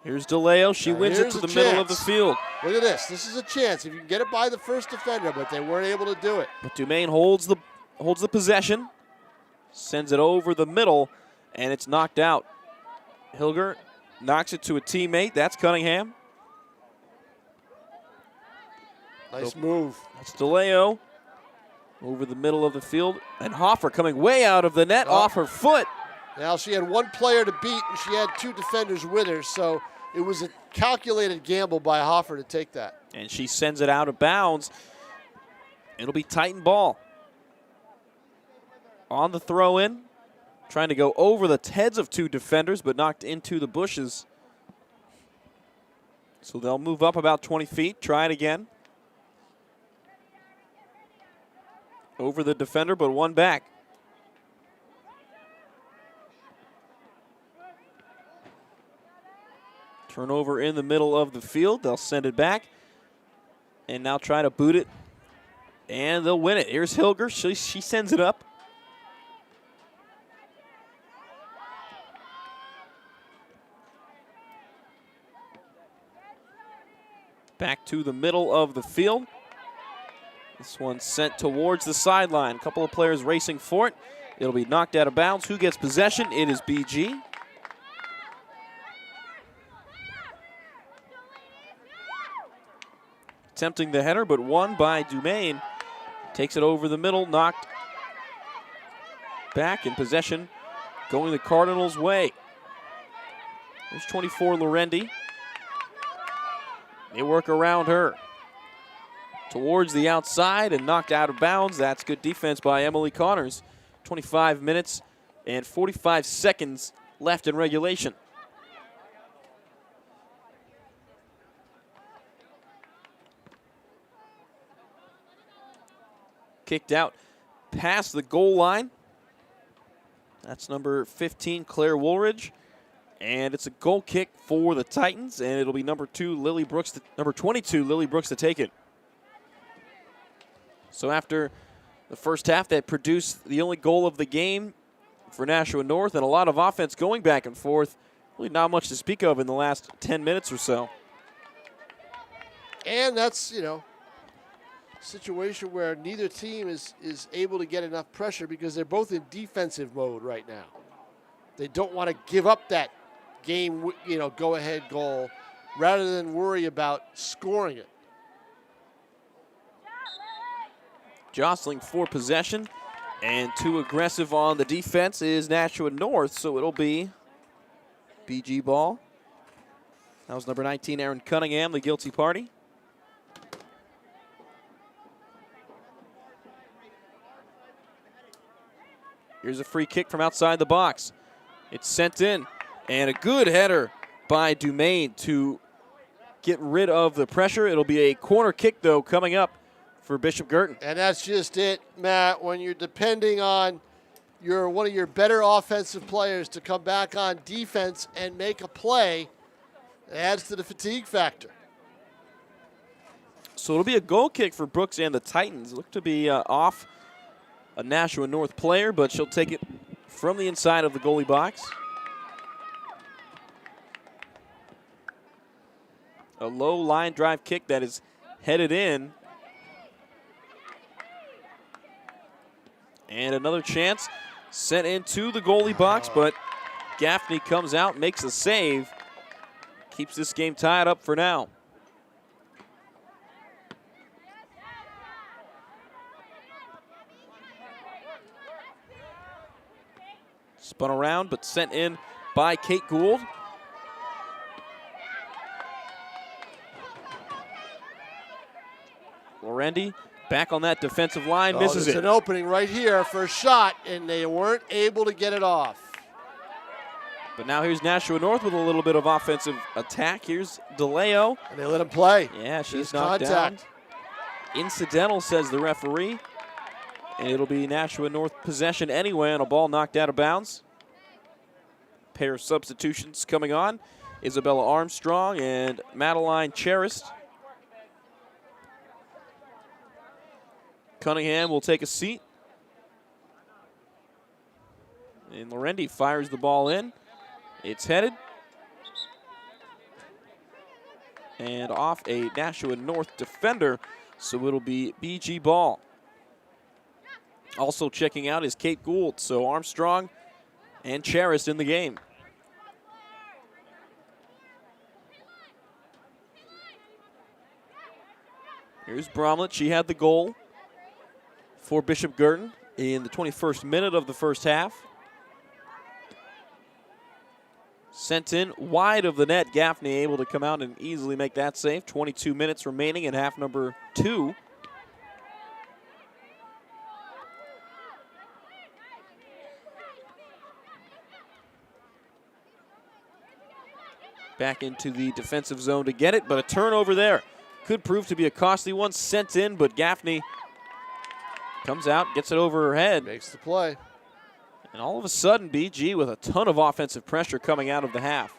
Here's DeLeo. She wins it here's to a the middle of the chance. field. Look at this. This is a chance if you can get it by the first defender, but they weren't able to do it. But Dumaine holds the possession, sends it over the middle, and it's knocked out. Hilger knocks it to a teammate. That's Cunningham. Nice move. That's DeLeo over the middle of the field. And Hoffer coming way out of the net off her foot. Now she had 1 player to beat, and she had 2 defenders with her, so it was a calculated gamble by Hoffer to take that. And she sends it out of bounds. It'll be Titan ball. On the throw in, trying to go over the heads of 2 defenders, but knocked into the bushes. So they'll move up about 20 feet, try it again. Over the defender, but 1 back. Turnover in the middle of the field. They'll send it back. And now try to boot it. And they'll win it. Here's Hilger. She sends it up. Back to the middle of the field. This one sent towards the sideline. A couple of players racing for it. It'll be knocked out of bounds. Who gets possession? It is BG. Attempting the header, but won by Dumaine. Takes it over the middle, knocked back in possession, going the Cardinals' way. There's 24, Lorendi. They work around her. Towards the outside and knocked out of bounds. That's good defense by Emily Connors. 25 minutes and 45 seconds left in regulation. Kicked out past the goal line. That's number 15, Claire Woolridge. And it's a goal kick for the Titans, and it'll be number 22, Lily Brooks to take it. So after the first half that produced the only goal of the game for Nashua North and a lot of offense going back and forth, really not much to speak of in the last 10 minutes or so. And that's, situation where neither team is able to get enough pressure because they're both in defensive mode right now. They don't want to give up that game, go-ahead goal rather than worry about scoring it. Jostling for possession and too aggressive on the defense is Nashua North, so it'll be BG ball. That was number 19, Aaron Cunningham, the guilty party. Here's a free kick from outside the box. It's sent in, and a good header by Dumaine to get rid of the pressure. It'll be a corner kick, though, coming up for Bishop Guertin. And that's just it, Matt. When you're depending on one of your better offensive players to come back on defense and make a play, it adds to the fatigue factor. So it'll be a goal kick for Brooks and the Titans. Look to be off a Nashua North player, but she'll take it from the inside of the goalie box. A low line drive kick that is headed in. And another chance sent into the goalie box, but Gaffney comes out, makes a save. Keeps this game tied up for now. Spun around, but sent in by Kate Gould. Lorendi back on that defensive line, misses There's it. an opening right here for a shot, and they weren't able to get it off. But now here's Nashua North with a little bit of offensive attack. Here's DeLeo. And they let him play. Yeah, she's There's knocked contact. down. Incidental, says the referee. And it'll be Nashua North possession anyway on a ball knocked out of bounds. Pair of substitutions coming on. Isabella Armstrong and Madeline Charist. Cunningham will take a seat. And Lorendi fires the ball in. It's headed. And off a Nashua North defender, so it'll be BG ball. Also checking out is Kate Gould, so Armstrong and Charist in the game. Here's Bromlett. She had the goal for Bishop Guertin in the 21st minute of the first half. Sent in wide of the net. Gaffney able to come out and easily make that save. 22 minutes remaining in half number 2. Back into the defensive zone to get it, but a turnover there. Could prove to be a costly one. Sent in, but Gaffney comes out, gets it over her head. Makes the play. And all of a sudden, BG with a ton of offensive pressure coming out of the half.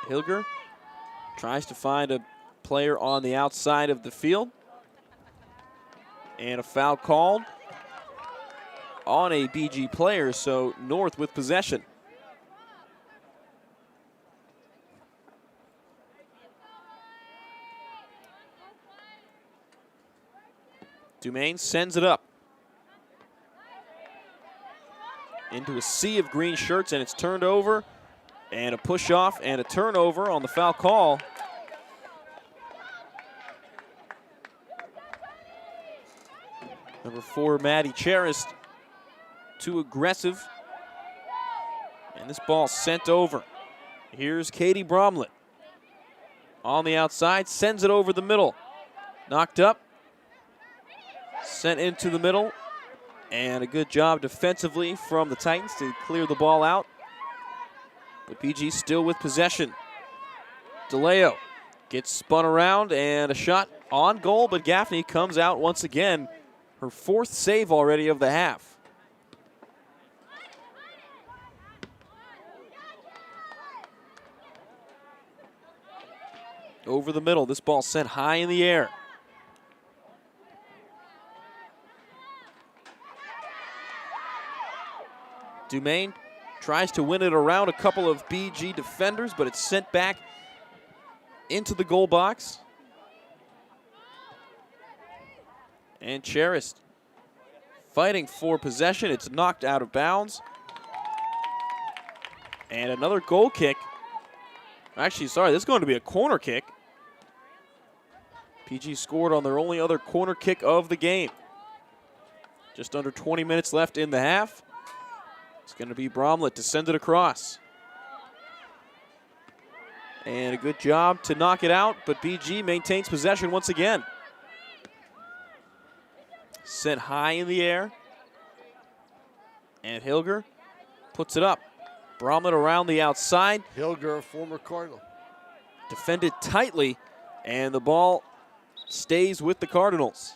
Hilger tries to find a player on the outside of the field. And a foul called on a BG player, so North with possession. Dumaine sends it up into a sea of green shirts, and it's turned over. And a push off and a turnover on the foul call. Number 4, Maddie Charist, too aggressive. And this ball sent over. Here's Katie Bromlett on the outside, sends it over the middle. Knocked up. Sent into the middle, and a good job defensively from the Titans to clear the ball out. But BG still with possession. DeLeo gets spun around, and a shot on goal, but Gaffney comes out once again. Her 4th save already of the half. Over the middle, this ball sent high in the air. Dumaine tries to win it around a couple of BG defenders, but it's sent back into the goal box. And Charist fighting for possession. It's knocked out of bounds. And another goal kick. Actually, sorry, this is going to be a corner kick. PG scored on their only other corner kick of the game. Just under 20 minutes left in the half. It's going to be Bromlett to send it across. And a good job to knock it out, but BG maintains possession once again. Sent high in the air. And Hilger puts it up. Bromlett around the outside. Hilger, a former Cardinal. Defended tightly, and the ball stays with the Cardinals.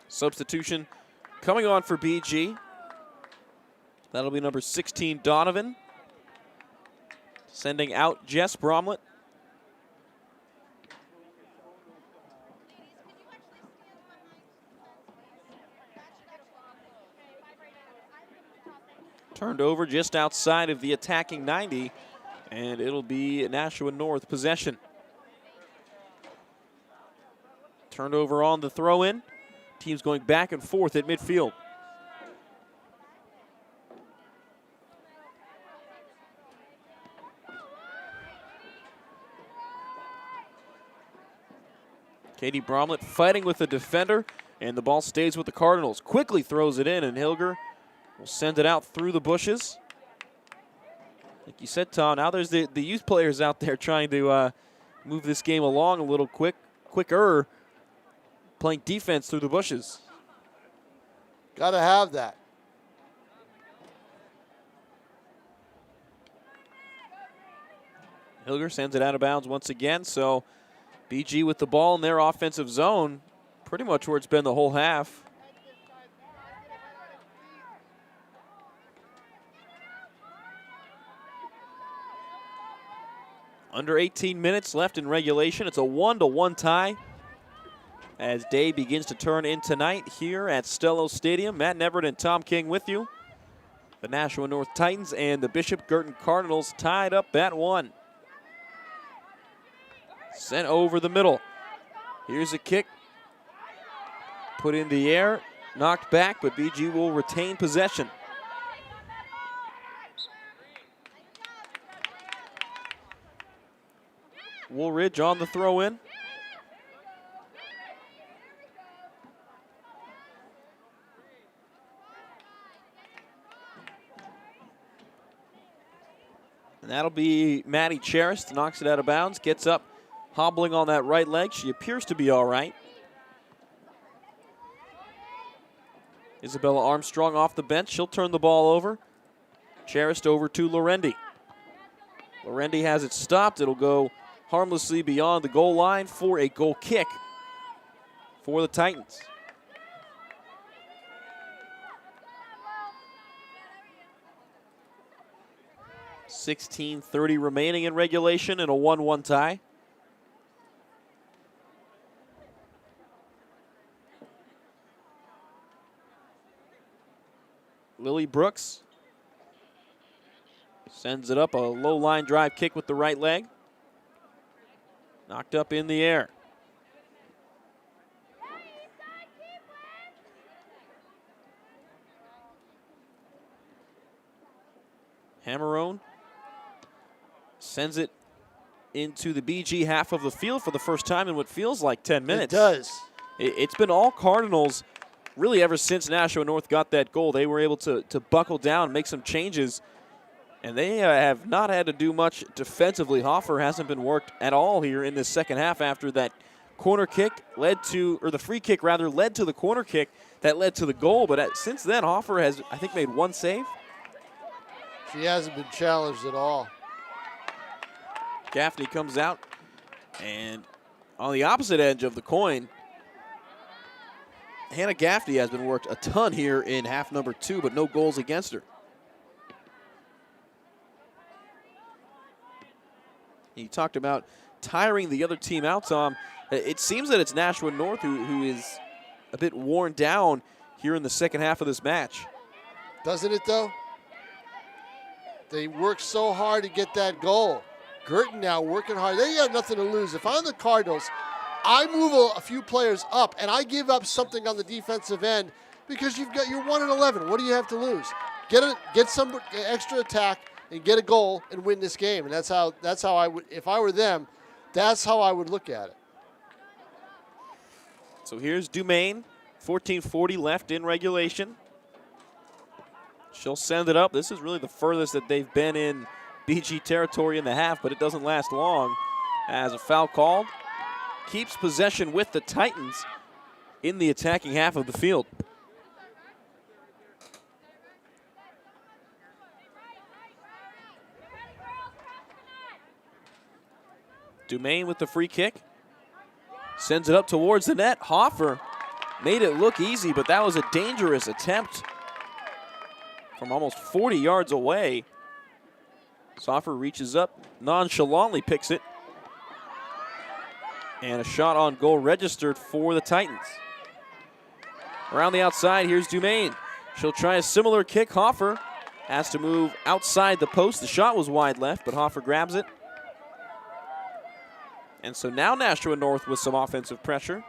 Substitution coming on for BG. That'll be number 16, Donovan. Sending out Jess Bromlett. Turned over just outside of the attacking 90, and it'll be Nashua North possession. Turned over on the throw-in. Teams going back and forth at midfield. Katie Bromlett fighting with the defender, and the ball stays with the Cardinals. Quickly throws it in, and Hilger will send it out through the bushes. Like you said, Tom, now there's the youth players out there trying to move this game along a little quicker, playing defense through the bushes. Got to have that. Hilger sends it out of bounds once again, so BG with the ball in their offensive zone, pretty much where it's been the whole half. Under 18 minutes left in regulation. It's a 1-1 tie as day begins to turn in tonight here at Stello Stadium. Matt Neverett and Tom King with you. The Nashua North Titans and the Bishop Guertin Cardinals tied up at 1. Sent over the middle. Here's a kick. Put in the air. Knocked back, but BG will retain possession. Woolridge on the throw-in. And that'll be Maddie Charist. Knocks it out of bounds. Gets up, hobbling on that right leg. She appears to be all right. Isabella Armstrong off the bench. She'll turn the ball over. Charist over to Lorendi. Lorendi has it stopped. It'll go harmlessly beyond the goal line for a goal kick for the Titans. .16:30 remaining in regulation in a 1-1 tie. Lily Brooks sends it up, a low line drive kick with the right leg. Knocked up in the air. Hammerone sends it into the BG half of the field for the first time in what feels like 10 minutes. It does. It's been all Cardinals really ever since Nashua North got that goal. They were able to buckle down, make some changes, and they have not had to do much defensively. Hoffer hasn't been worked at all here in this second half after that corner kick led to, or the free kick rather, led to the corner kick that led to the goal. But since then, Hoffer has, I think, made one save. She hasn't been challenged at all. Gaffney comes out, and on the opposite edge of the coin, Hannah Gaffney has been worked a ton here in half number 2, but no goals against her. You talked about tiring the other team out, Tom. It seems that it's Nashua North who is a bit worn down here in the second half of this match. Doesn't it, though? They worked so hard to get that goal. Guertin now working hard. They got nothing to lose. If I'm the Cardinals, I move a few players up, and I give up something on the defensive end because you're 1-11. What do you have to lose? Get some extra attack and get a goal and win this game. And that's how I would, if I were them, that's how I would look at it. So here's Dumaine, 14:40 left in regulation. She'll send it up. This is really the furthest that they've been in BG territory in the half, but it doesn't last long as a foul called. Keeps possession with the Titans in the attacking half of the field. Dumaine with the free kick. Sends it up towards the net. Hoffer made it look easy, but that was a dangerous attempt from almost 40 yards away. Hoffer reaches up, nonchalantly picks it. And a shot on goal registered for the Titans. Around the outside, here's Dumaine. She'll try a similar kick. Hoffer has to move outside the post. The shot was wide left, but Hoffer grabs it. And so now Nashua North with some offensive pressure.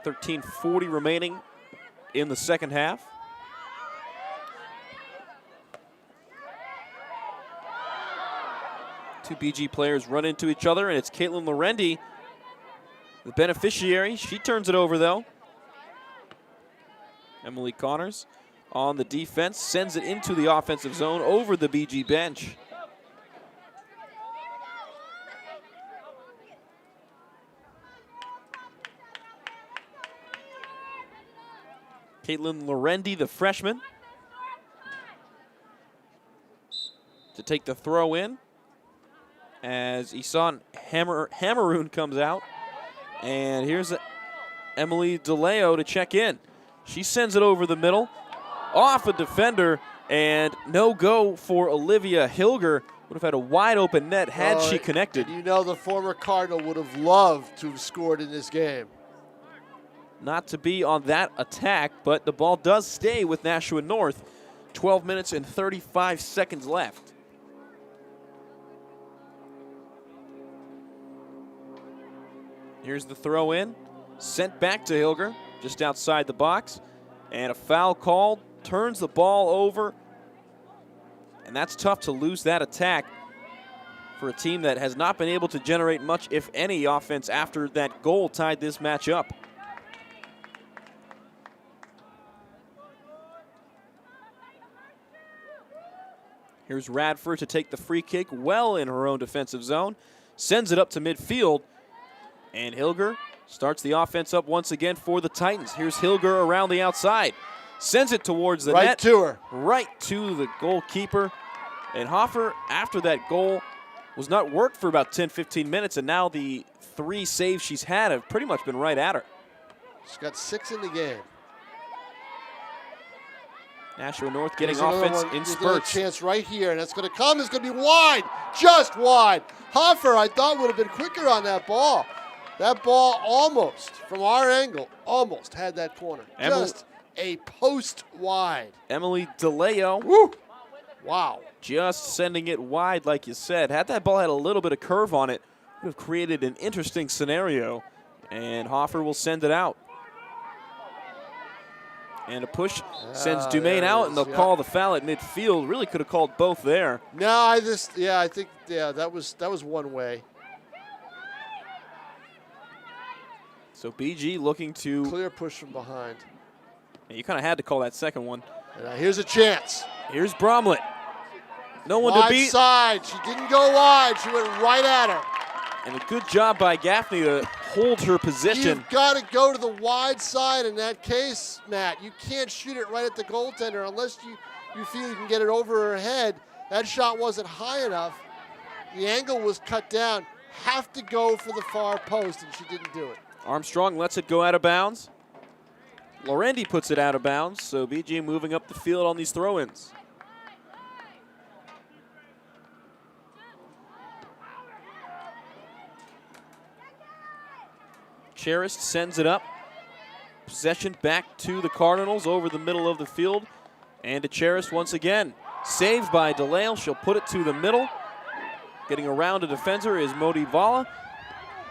13:40 remaining in the second half. Two BG players run into each other, and it's Caitlin Lorendi, the beneficiary. She turns it over, though. Emily Connors on the defense, sends it into the offensive zone over the BG bench. Caitlin Lorendi, the freshman, to take the throw in as Isan Hammeroon comes out. And here's Emily DeLeo to check in. She sends it over the middle, off a defender, and no go for Olivia Hilger. Would have had a wide open net had she connected. You know the former Cardinal would have loved to have scored in this game. Not to be on that attack, but the ball does stay with Nashua North. 12 minutes and 35 seconds left. Here's the throw in, sent back to Hilger, just outside the box, and a foul called, turns the ball over, and that's tough to lose that attack for a team that has not been able to generate much, if any, offense after that goal tied this match up. Here's Radford to take the free kick well in her own defensive zone. Sends it up to midfield. And Hilger starts the offense up once again for the Titans. Here's Hilger around the outside. Sends it towards the net. Right to her. Right to the goalkeeper. And Hoffer, after that goal, was not worked for about 10, 15 minutes. And now the 3 saves she's had have pretty much been right at her. She's got 6 in the game. Nashua North getting There's offense one, in there's spurts. another chance right here, and it's going to come. It's going to be wide, just wide. Hoffer, I thought, would have been quicker on that ball. That ball almost, from our angle, almost had that corner. Just a post wide. Emily DeLeo. Woo! Wow. Just sending it wide, like you said. Had that ball had a little bit of curve on it, would have created an interesting scenario. And Hoffer will send it out. And a push sends Dumaine out, and they'll call the foul at midfield. Really could have called both there. No, I think that was one way. So BG looking to clear push from behind. And you kind of had to call that second one. And here's a chance. Here's Bromlett. No one wide to beat. Side. She didn't go wide. She went right at her. And a good job by Gaffney to hold her position. You've got to go to the wide side in that case, Matt. You can't shoot it right at the goaltender unless you feel you can get it over her head. That shot wasn't high enough. The angle was cut down. Have to go for the far post, and she didn't do it. Armstrong lets it go out of bounds. Lorendi puts it out of bounds, so BG moving up the field on these throw-ins. Charist sends it up. Possession back to the Cardinals over the middle of the field. And to Charist once again. Saved by DeLeo. She'll put it to the middle. Getting around a defender is Modi Vala.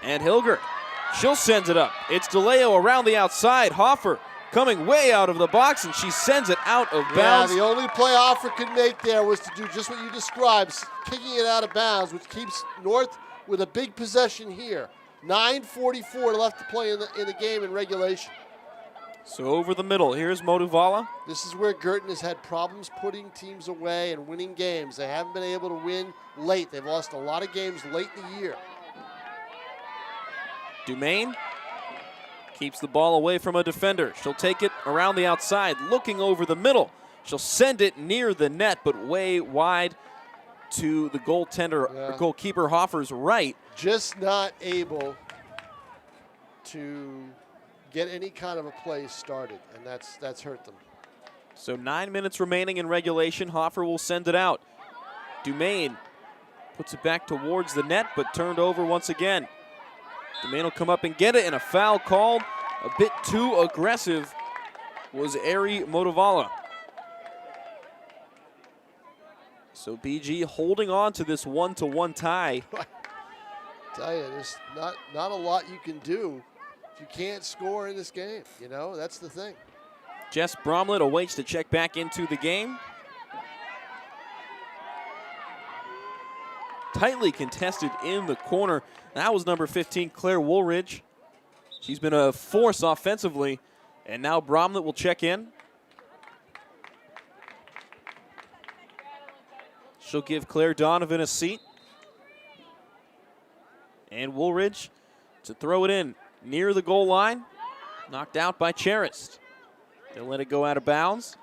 And Hilger. She'll send it up. It's DeLeo around the outside. Hoffer coming way out of the box, and she sends it out of bounds. Yeah, the only play Hoffer could make there was to do just what you described, kicking it out of bounds, which keeps North with a big possession here. 9:44 left to play in the game in regulation. So over the middle, here's Motuvala. This is where Guertin has had problems putting teams away and winning games. They haven't been able to win late. They've lost a lot of games late in the year. Dumaine keeps the ball away from a defender. She'll take it around the outside, looking over the middle. She'll send it near the net, but way wide to the goaltender, or goalkeeper Hoffer's right. Just not able to get any kind of a play started, and that's hurt them. So 9 minutes remaining in regulation. Hoffer will send it out. Dumaine puts it back towards the net, but turned over once again. Dumaine will come up and get it, and a foul called. A bit too aggressive was Ari Motuvala. So BG holding on to this 1-1 tie. I tell you, there's not a lot you can do if you can't score in this game. You know, that's the thing. Jess Bromlett awaits to check back into the game. Tightly contested in the corner. That was number 15, Claire Woolridge. She's been a force offensively, and now Bromlett will check in. She'll give Claire Donovan a seat. And Woolridge to throw it in near the goal line. Knocked out by Charist. They'll let it go out of bounds.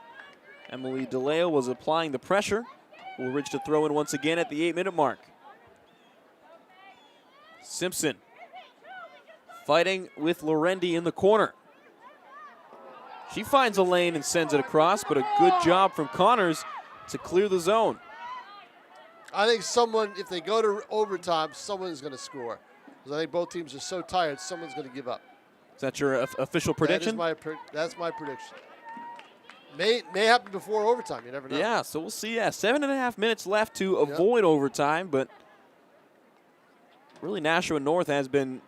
Emily DeLeo was applying the pressure. Woolridge to throw in once again at the 8-minute mark. Simpson fighting with Lorendi in the corner. She finds a lane and sends it across, but a good job from Connors to clear the zone. I think someone, if they go to overtime, someone's going to score. Because I think both teams are so tired, someone's going to give up. Is that your official prediction? That's my prediction. May happen before overtime. You never know. Yeah, so we'll see. Yeah, 7.5 minutes left to avoid overtime, but really Nashua North has been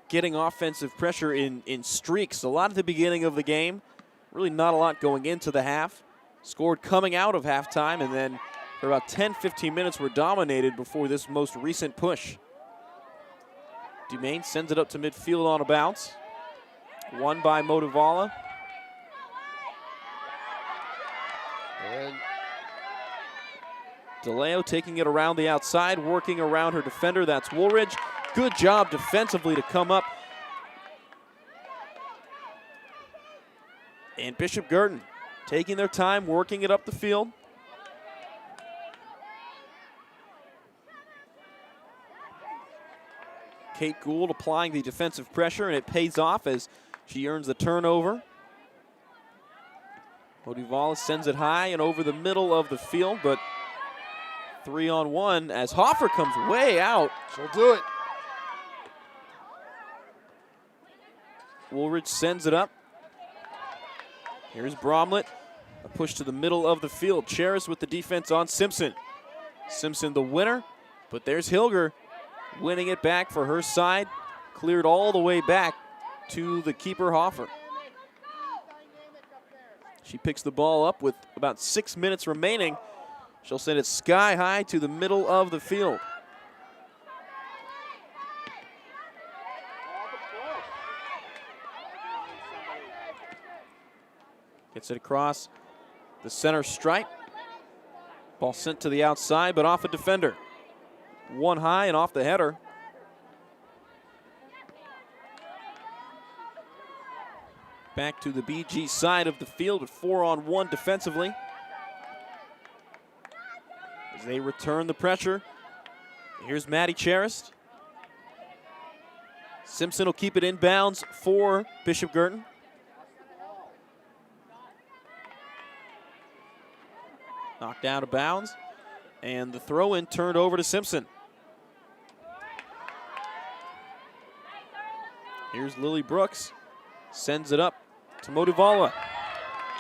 getting offensive pressure in streaks. A lot at the beginning of the game. Really not a lot going into the half. Scored coming out of halftime, and then for about 10-15 minutes were dominated before this most recent push. Dumaine sends it up to midfield on a bounce. Won by Motuvala. And DeLeo taking it around the outside, working around her defender. That's Woolridge. Good job defensively to come up. And Bishop Guertin taking their time, working it up the field. Kate Gould applying the defensive pressure, and it pays off as she earns the turnover. Motuvala sends it high and over the middle of the field, but 3-on-1 as Hoffer comes way out. She'll do it. Woolridge sends it up. Here's Bromlett. A push to the middle of the field. Charis with the defense on Simpson. Simpson the winner, but there's Hilger winning it back for her side. Cleared all the way back to the keeper Hoffer. She picks the ball up with about 6 minutes remaining. She'll send it sky high to the middle of the field. Gets it across the center stripe. Ball sent to the outside, but off a defender. One high and off the header. Back to the BG side of the field with 4-on-1 defensively. As they return the pressure. Here's Maddie Charist. Simpson will keep it inbounds for Bishop Guertin. Knocked out of bounds. And the throw-in turned over to Simpson. Here's Lily Brooks. Sends it up to Motuvala.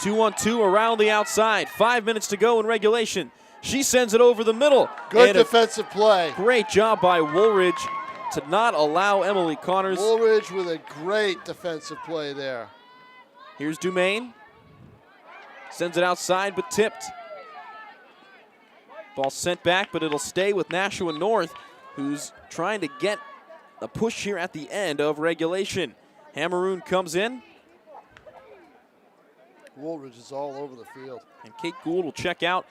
2-on-2 around the outside. 5 minutes to go in regulation. She sends it over the middle. Good defensive play. Great job by Woolridge to not allow Emily Connors. Woolridge with a great defensive play there. Here's Dumaine. Sends it outside, but tipped. Ball sent back, but it'll stay with Nashua North, who's trying to get a push here at the end of regulation. Hammeroon comes in. Woolridge is all over the field. And Kate Gould will check out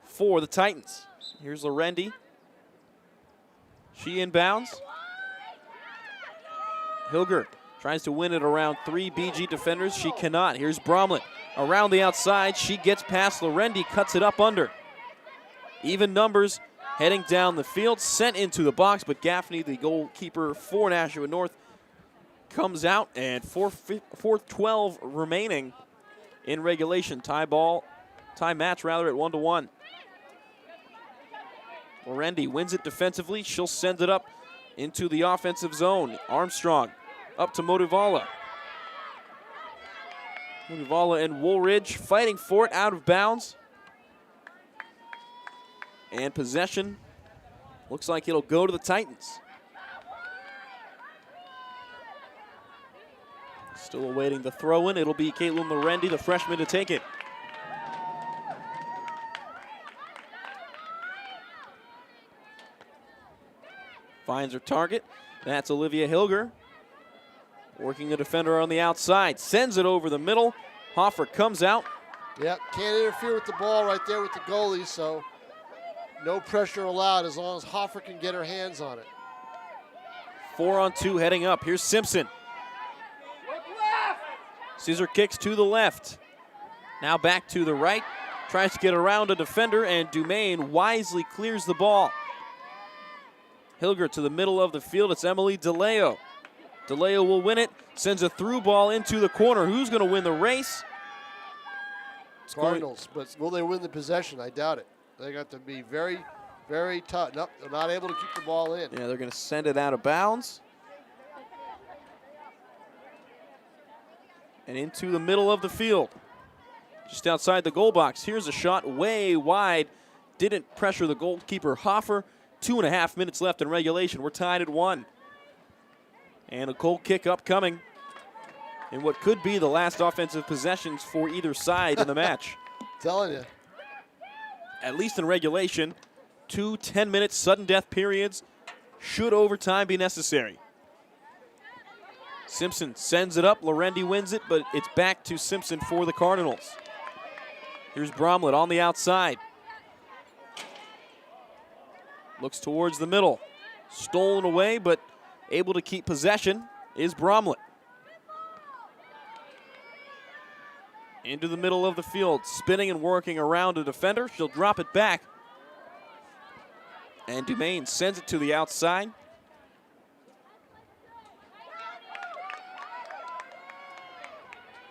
for the Titans. Here's Lorendi. She inbounds. Hilger tries to win it around 3 BG defenders. She cannot. Here's Bromlett around the outside. She gets past Lorendi, cuts it up under. Even numbers heading down the field, sent into the box, but Gaffney, the goalkeeper for Nashua North, comes out, and 4:12 remaining in regulation. Tie match rather at 1-1. Lorendi wins it defensively. She'll send it up into the offensive zone. Armstrong up to Motivala. Motivala and Woolridge fighting for it, out of bounds. And possession looks like it'll go to the Titans. Still awaiting the throw-in. It'll be Caitlin Lorendi, the freshman, to take it. Finds her target. That's Olivia Hilger. Working a defender on the outside. Sends it over the middle. Hoffer comes out. Yep, can't interfere with the ball right there with the goalie, so no pressure allowed as long as Hoffer can get her hands on it. 4-on-2 heading up. Here's Simpson. Scissor kicks to the left. Now back to the right. Tries to get around a defender, and Dumaine wisely clears the ball. Hilger to the middle of the field. It's Emily DeLeo. DeLeo will win it. Sends a through ball into the corner. Who's going to win the race? Cardinals, but will they win the possession? I doubt it. They got to be very, very tough. Nope, they're not able to keep the ball in. Yeah, they're going to send it out of bounds. And into the middle of the field. Just outside the goal box. Here's a shot way wide. Didn't pressure the goalkeeper Hoffer. 2.5 minutes left in regulation. We're tied at 1. And a goal kick upcoming in what could be the last offensive possessions for either side in the match. Telling you. At least in regulation, 2 10-minute sudden death periods. Should overtime be necessary. Simpson sends it up. Lorendi wins it, but it's back to Simpson for the Cardinals. Here's Bromlett on the outside. Looks towards the middle. Stolen away, but able to keep possession is Bromlett. Into the middle of the field, spinning and working around a defender. She'll drop it back. And Dumaine sends it to the outside.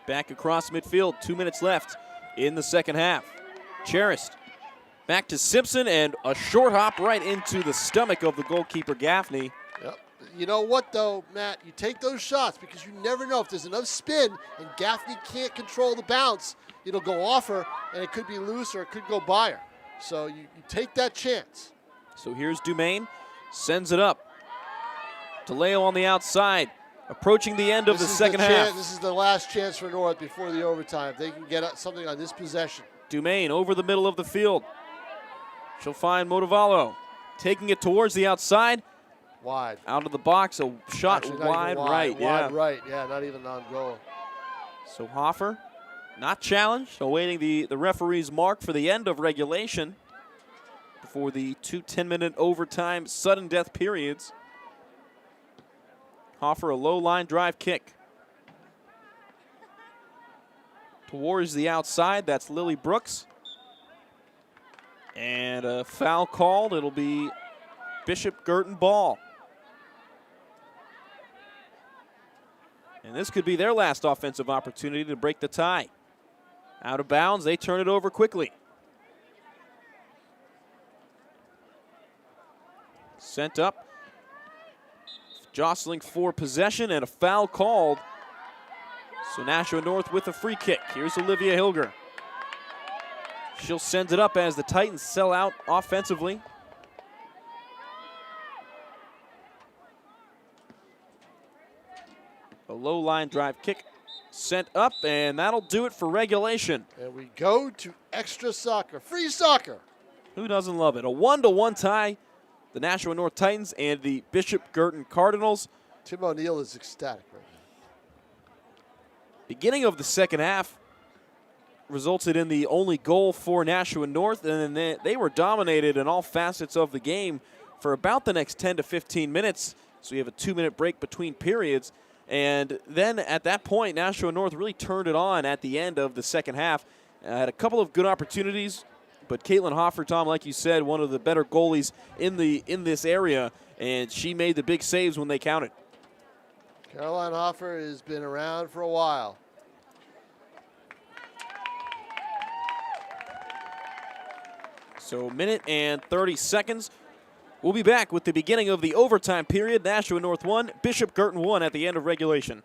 Back across midfield, 2 minutes left in the second half. Charist back to Simpson, and a short hop right into the stomach of the goalkeeper Gaffney. Yep. You know what, though, Matt? You take those shots because you never know if there's enough spin and Gaffney can't control the bounce. It'll go off her, and it could be loose or it could go by her. So you take that chance. So here's Dumaine, sends it up. DeLeo on the outside, approaching the end of the second half. This is the last chance for North before the overtime. If they can get something on this possession. Dumaine over the middle of the field. She'll find Motivallo, taking it towards the outside. Wide. Out of the box, a shot wide right. Wide right, yeah, not even on goal. So Hoffer, not challenged, awaiting the referee's mark for the end of regulation before the 2 10-minute overtime sudden death periods. Hoffer, a low line drive kick. Towards the outside, that's Lily Brooks. And a foul called. It'll be Bishop Guertin ball. And this could be their last offensive opportunity to break the tie. Out of bounds, they turn it over quickly. Sent up. Jostling for possession, and a foul called. So Nashua North with a free kick. Here's Olivia Hilger. She'll send it up as the Titans sell out offensively. A low line drive kick sent up, and that'll do it for regulation. And we go to extra soccer, free soccer. Who doesn't love it? A 1-1 tie. The Nashua North Titans and the Bishop Guertin Cardinals. Tim O'Neill is ecstatic right now. Beginning of the second half, resulted in the only goal for Nashua North, and then they were dominated in all facets of the game for about the next 10 to 15 minutes. So you have a 2-minute break between periods. And then at that point, Nashua North really turned it on at the end of the second half. Had a couple of good opportunities, but Caitlin Hoffer, Tom, like you said, one of the better goalies in this area, and she made the big saves when they counted. Caroline Hoffer has been around for a while. So minute and 30 seconds. We'll be back with the beginning of the overtime period. Nashua North 1, Bishop Guertin 1 at the end of regulation.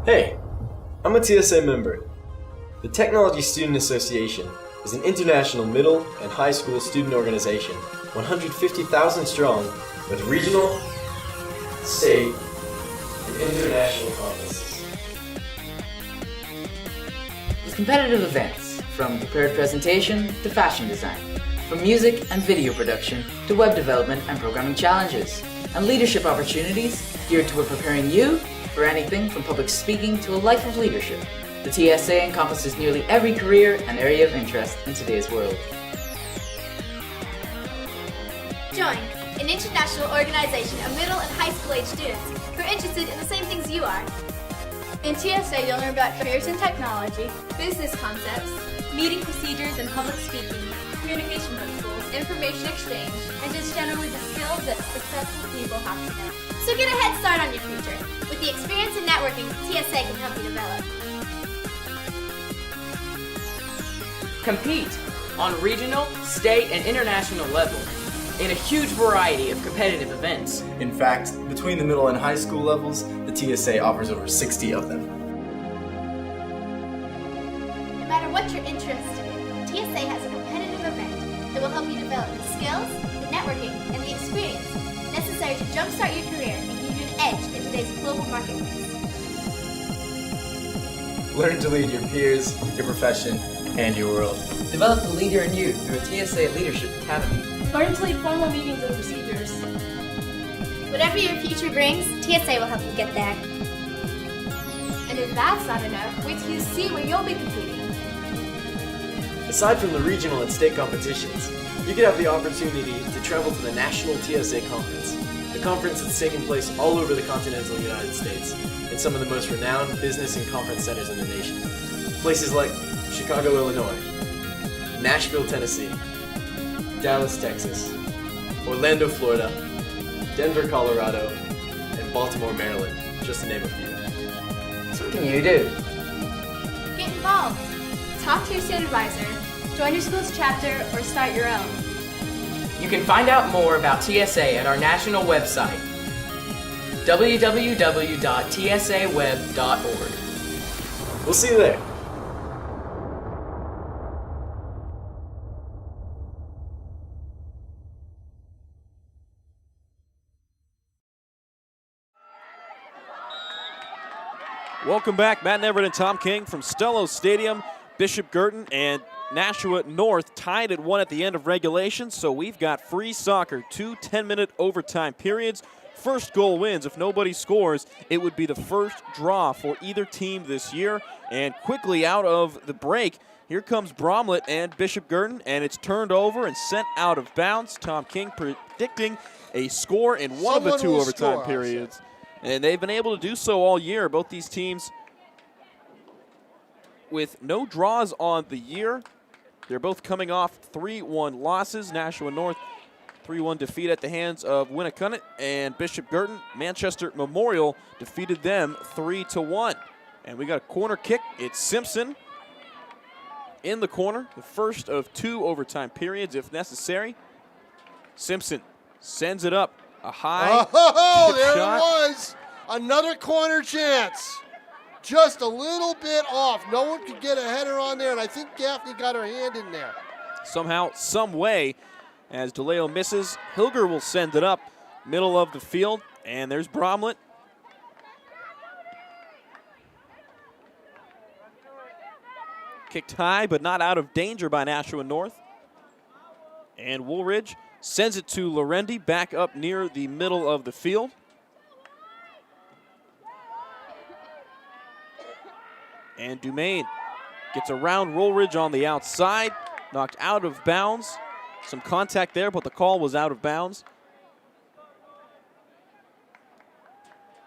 Hey, I'm a TSA member. The Technology Student Association is an international middle and high school student organization, 150,000 strong, with regional, state, and international conferences. With competitive events, from prepared presentation to fashion design, from music and video production to web development and programming challenges, and leadership opportunities geared toward preparing you for anything from public speaking to a life of leadership. The TSA encompasses nearly every career and area of interest in today's world. Join an international organization of middle and high school age students who are interested in the same things you are. In TSA, you'll learn about careers in technology, business concepts, meeting procedures and public speaking, communication principles, information exchange, and just generally the skills that successful people have to know. So get a head start on your future with the experience and networking TSA can help you develop. Compete on regional, state, and international level in a huge variety of competitive events. In fact, between the middle and high school levels, the TSA offers over 60 of them. No matter what you're interested in, TSA has a competitive event that will help you develop the skills, the networking, and the experience necessary to jumpstart your career and give you an edge in today's global marketplace. Learn to lead your peers, your profession, and your world. Develop the leader in you through a TSA Leadership Academy. Learn to lead formal meetings and procedures. Whatever your future brings, TSA will help you get there. And if that's not enough, wait till you see where you'll be competing. Aside from the regional and state competitions, you could have the opportunity to travel to the National TSA Conference. The conference is taking place all over the continental United States in some of the most renowned business and conference centers in the nation. Places like Chicago, Illinois, Nashville, Tennessee, Dallas, Texas, Orlando, Florida, Denver, Colorado, and Baltimore, Maryland, just to name a few. So what can you do? Get involved. Talk to your state advisor, join your school's chapter, or start your own. You can find out more about TSA at our national website, www.tsaweb.org. We'll see you there. Welcome back. Matt Neverett and Tom King from Stello Stadium. Bishop Guertin and Nashua North tied at 1 at the end of regulation, so we've got free soccer, 2 10-minute overtime periods. First goal wins. If nobody scores, it would be the first draw for either team this year. And quickly out of the break, here comes Bromlett and Bishop Guertin, and it's turned over and sent out of bounds. Tom King predicting a score in one of the two overtime periods. And they've been able to do so all year. Both these teams with no draws on the year. They're both coming off 3-1 losses. Nashua North 3-1 defeat at the hands of Winnicott, and Bishop Guertin, Manchester Memorial defeated them 3-1. And we got a corner kick. It's Simpson in the corner, the first of 2 overtime periods if necessary. Simpson sends it up. A high there shot. It was. Another corner chance. Just a little bit off. No one could get a header on there, and I think Gaffney got her hand in there. Somehow, some way, as DeLeo misses, Hilger will send it up, middle of the field, and there's Bromlett. Kicked high, but not out of danger by Nashua North. And Woolridge sends it to Lorendi back up near the middle of the field. And Dumaine gets around Woolridge on the outside, knocked out of bounds. Some contact there, but the call was out of bounds.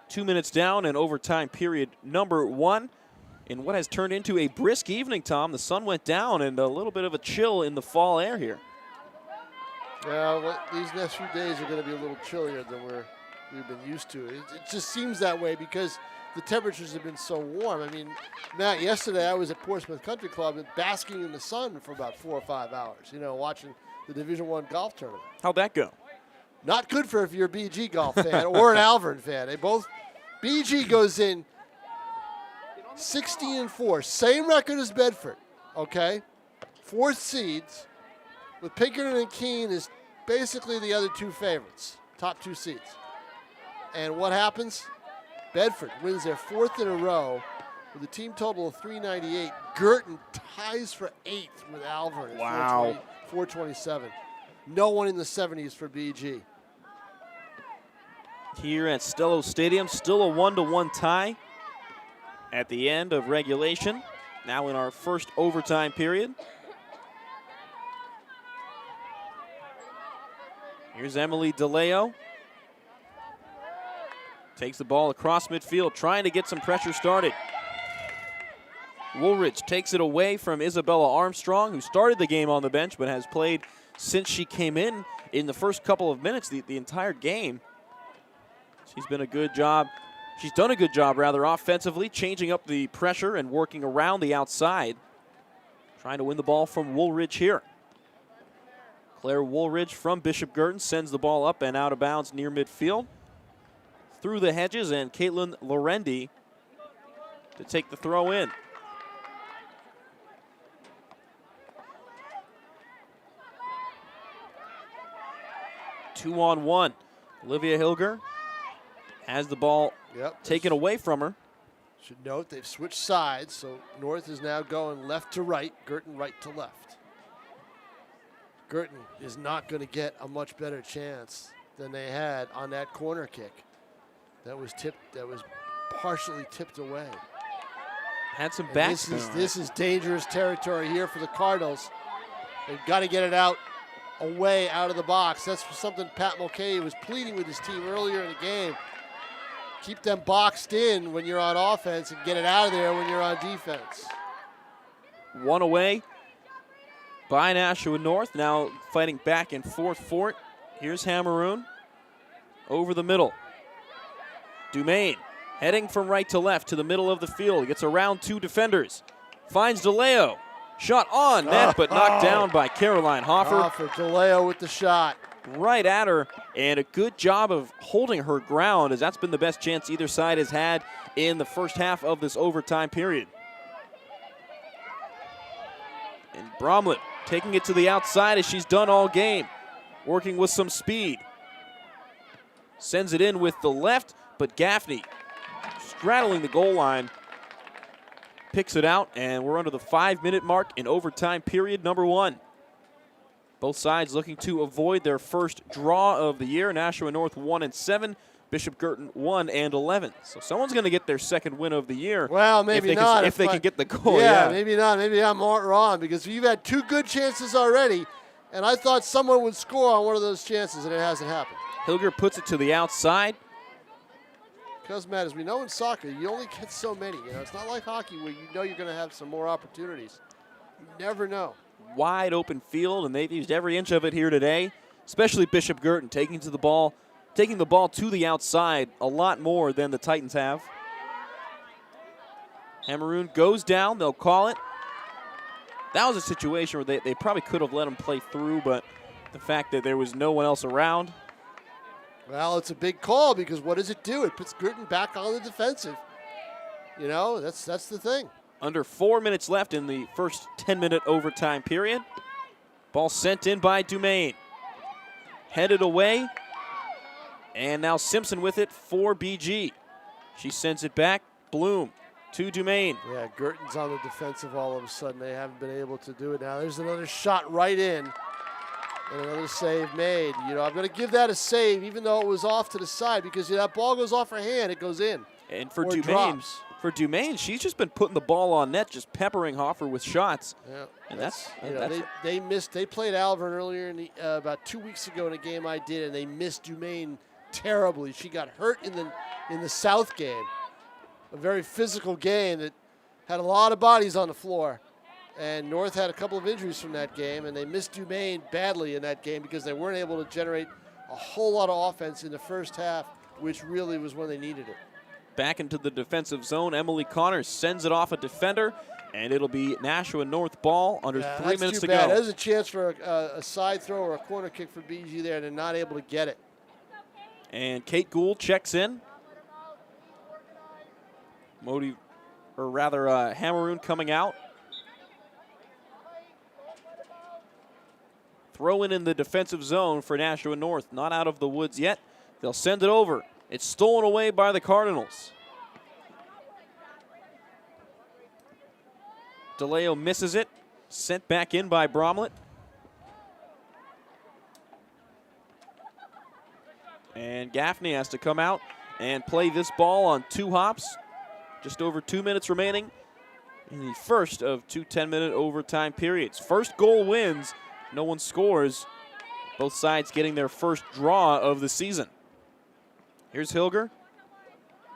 2 minutes down in overtime period number 1. In what has turned into a brisk evening, Tom. The sun went down and a little bit of a chill in the fall air here. Yeah, well, these next few days are going to be a little chillier than we've been used to. It just seems that way because the temperatures have been so warm. I mean, Matt, yesterday I was at Portsmouth Country Club basking in the sun for about 4 or 5 hours, watching the Division I golf tournament. How'd that go? Not good for if you're a BG golf fan or an Alvern fan. BG goes in 16-4, same record as Bedford, okay? 4th seeds, with Pinkerton and Keene is basically the other 2 favorites, top 2 seeds. And what happens? Bedford wins their 4th in a row with a team total of 398. Guertin ties for 8th with Alvern at 427. No one in the 70s for BG. Here at Stello Stadium, still a 1-1 tie at the end of regulation. Now in our first overtime period. Here's Emily DeLeo. Takes the ball across midfield, trying to get some pressure started. Woolridge takes it away from Isabella Armstrong, who started the game on the bench but has played since she came in the first couple of minutes, the entire game. She's done a good job, offensively, changing up the pressure and working around the outside. Trying to win the ball from Woolridge here. Claire Woolridge from Bishop Guertin sends the ball up and out of bounds near midfield. Through the hedges, and Caitlin Lorendi to take the throw in. Two-on-one. Olivia Hilger has the ball taken away from her. Should note they've switched sides, so North is now going left to right, Guertin right to left. Guertin is not going to get a much better chance than they had on that corner kick. That was partially tipped away. Had some back. This is dangerous territory here for the Cardinals. They've got to get it out of the box. That's something Pat Mulcahy was pleading with his team earlier in the game. Keep them boxed in when you're on offense and get it out of there when you're on defense. One away by Nashua North. Now fighting back and forth for it. Here's Hammeroon over the middle. Dumaine heading from right to left to the middle of the field. Gets around 2 defenders. Finds DeLeo. Shot on net, but knocked down by Caroline Hoffer. DeLeo with the shot. Right at her, and a good job of holding her ground, as that's been the best chance either side has had in the first half of this overtime period. And Bromlett taking it to the outside as she's done all game, working with some speed. Sends it in with the left, but Gaffney straddling the goal line, picks it out, and we're under the 5-minute mark in overtime period number 1. Both sides looking to avoid their first draw of the year. Nashua North 1-7, Bishop Guertin 1-11. So someone's going to get their second win of the year. Well, maybe not. If they can get the goal. Yeah, maybe not. Maybe I'm wrong because you've had 2 good chances already, and I thought someone would score on one of those chances, and it hasn't happened. Hilger puts it to the outside. Because, Matt, as we know in soccer, you only get so many. It's not like hockey where you're going to have some more opportunities. You never know. Wide open field, and they've used every inch of it here today, especially Bishop Guertin taking the ball to the outside a lot more than the Titans have. Hammeroon goes down. They'll call it. That was a situation where they probably could have let him play through, but the fact that there was no one else around. Well, it's a big call because what does it do? It puts Guertin back on the defensive. That's the thing. Under 4 minutes left in the first 10-minute overtime period. Ball sent in by Dumaine. Headed away. And now Simpson with it for BG. She sends it back. Bloom to Dumaine. Yeah, Guertin's on the defensive all of a sudden. They haven't been able to do it now. There's another shot right in. And another save made. I'm going to give that a save even though it was off to the side because that ball goes off her hand, it goes in. And for or Dumaine, drops. for Dumaine. She's just been putting the ball on net, just peppering Hoffer with shots. Yeah, and they missed. They played Alvern earlier about 2 weeks ago in a game I did, and they missed Dumaine terribly. She got hurt in the South game, a very physical game that had a lot of bodies on the floor. And North had a couple of injuries from that game, and they missed Dumaine badly in that game because they weren't able to generate a whole lot of offense in the first half, which really was when they needed it. Back into the defensive zone, Emily Connors sends it off a defender, and it'll be Nashua North ball under 3 minutes to go. There's a chance for a side throw or a corner kick for BG there, and they're not able to get it. And Kate Gould checks in. Hammaroon coming out. Throw in the defensive zone for Nashua North. Not out of the woods yet. They'll send it over. It's stolen away by the Cardinals. DeLeo misses it. Sent back in by Bromlett. And Gaffney has to come out and play this ball on 2 hops. Just over 2 minutes remaining in the first of 2 10-minute overtime periods. First goal wins. No one scores. Both sides getting their first draw of the season. Here's Hilger.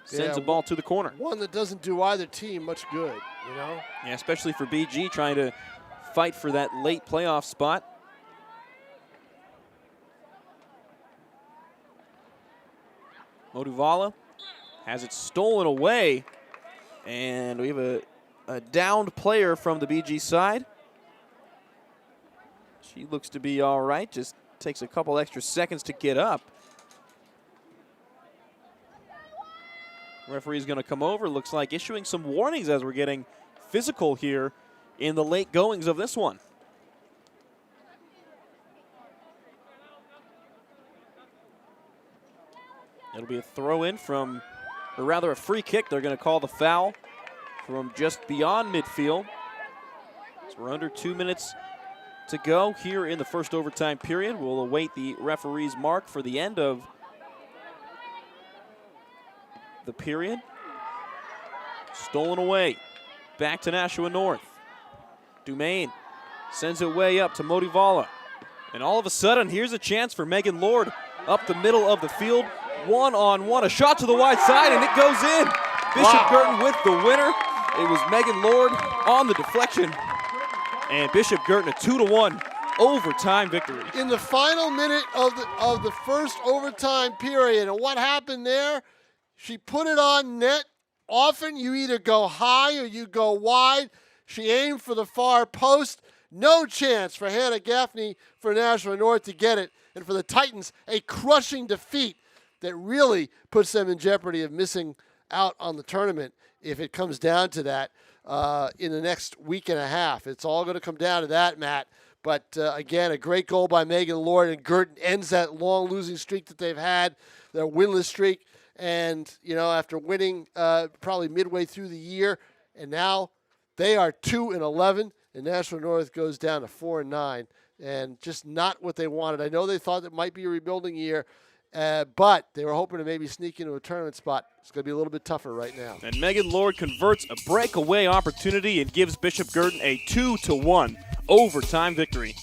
Sends a ball to the corner. One that doesn't do either team much good, you know? Yeah, especially for BG trying to fight for that late playoff spot. Moduvala has it stolen away. And we have a downed player from the BG side. She looks to be all right, just takes a couple extra seconds to get up. Referee's going to come over, looks like issuing some warnings as we're getting physical here in the late goings of this one. It'll be a throw in from, or rather a free kick. They're going to call the foul from just beyond midfield. So we're under 2 minutes to go here in the first overtime period. We'll await the referee's mark for the end of the period. Stolen away. Back to Nashua North. Dumaine sends it way up to Moduvala. And all of a sudden, here's a chance for Megan Lord up the middle of the field. One-on-one, a shot to the wide side, and it goes in. Bishop Guertin with the winner. It was Megan Lord on the deflection. And Bishop Guertin a 2-1 overtime victory. In the final minute of the first overtime period, and what happened there? She put it on net. Often you either go high or you go wide. She aimed for the far post. No chance for Hannah Gaffney for Nashua North to get it. And for the Titans, a crushing defeat that really puts them in jeopardy of missing out on the tournament if it comes down to that in the next week and a half. It's all going to come down to that, Matt. But, again, a great goal by Megan Lord, and Guertin ends that long losing streak that they've had, their winless streak. And, you know, after winning probably midway through the year, and now they are 2-11, and Nashua North goes down to 4-9, and just not what they wanted. I know they thought it might be a rebuilding year, but they were hoping to maybe sneak into a tournament spot. It's going to be a little bit tougher right now. And Megan Lord converts a breakaway opportunity and gives Bishop Guertin a 2-1 overtime victory.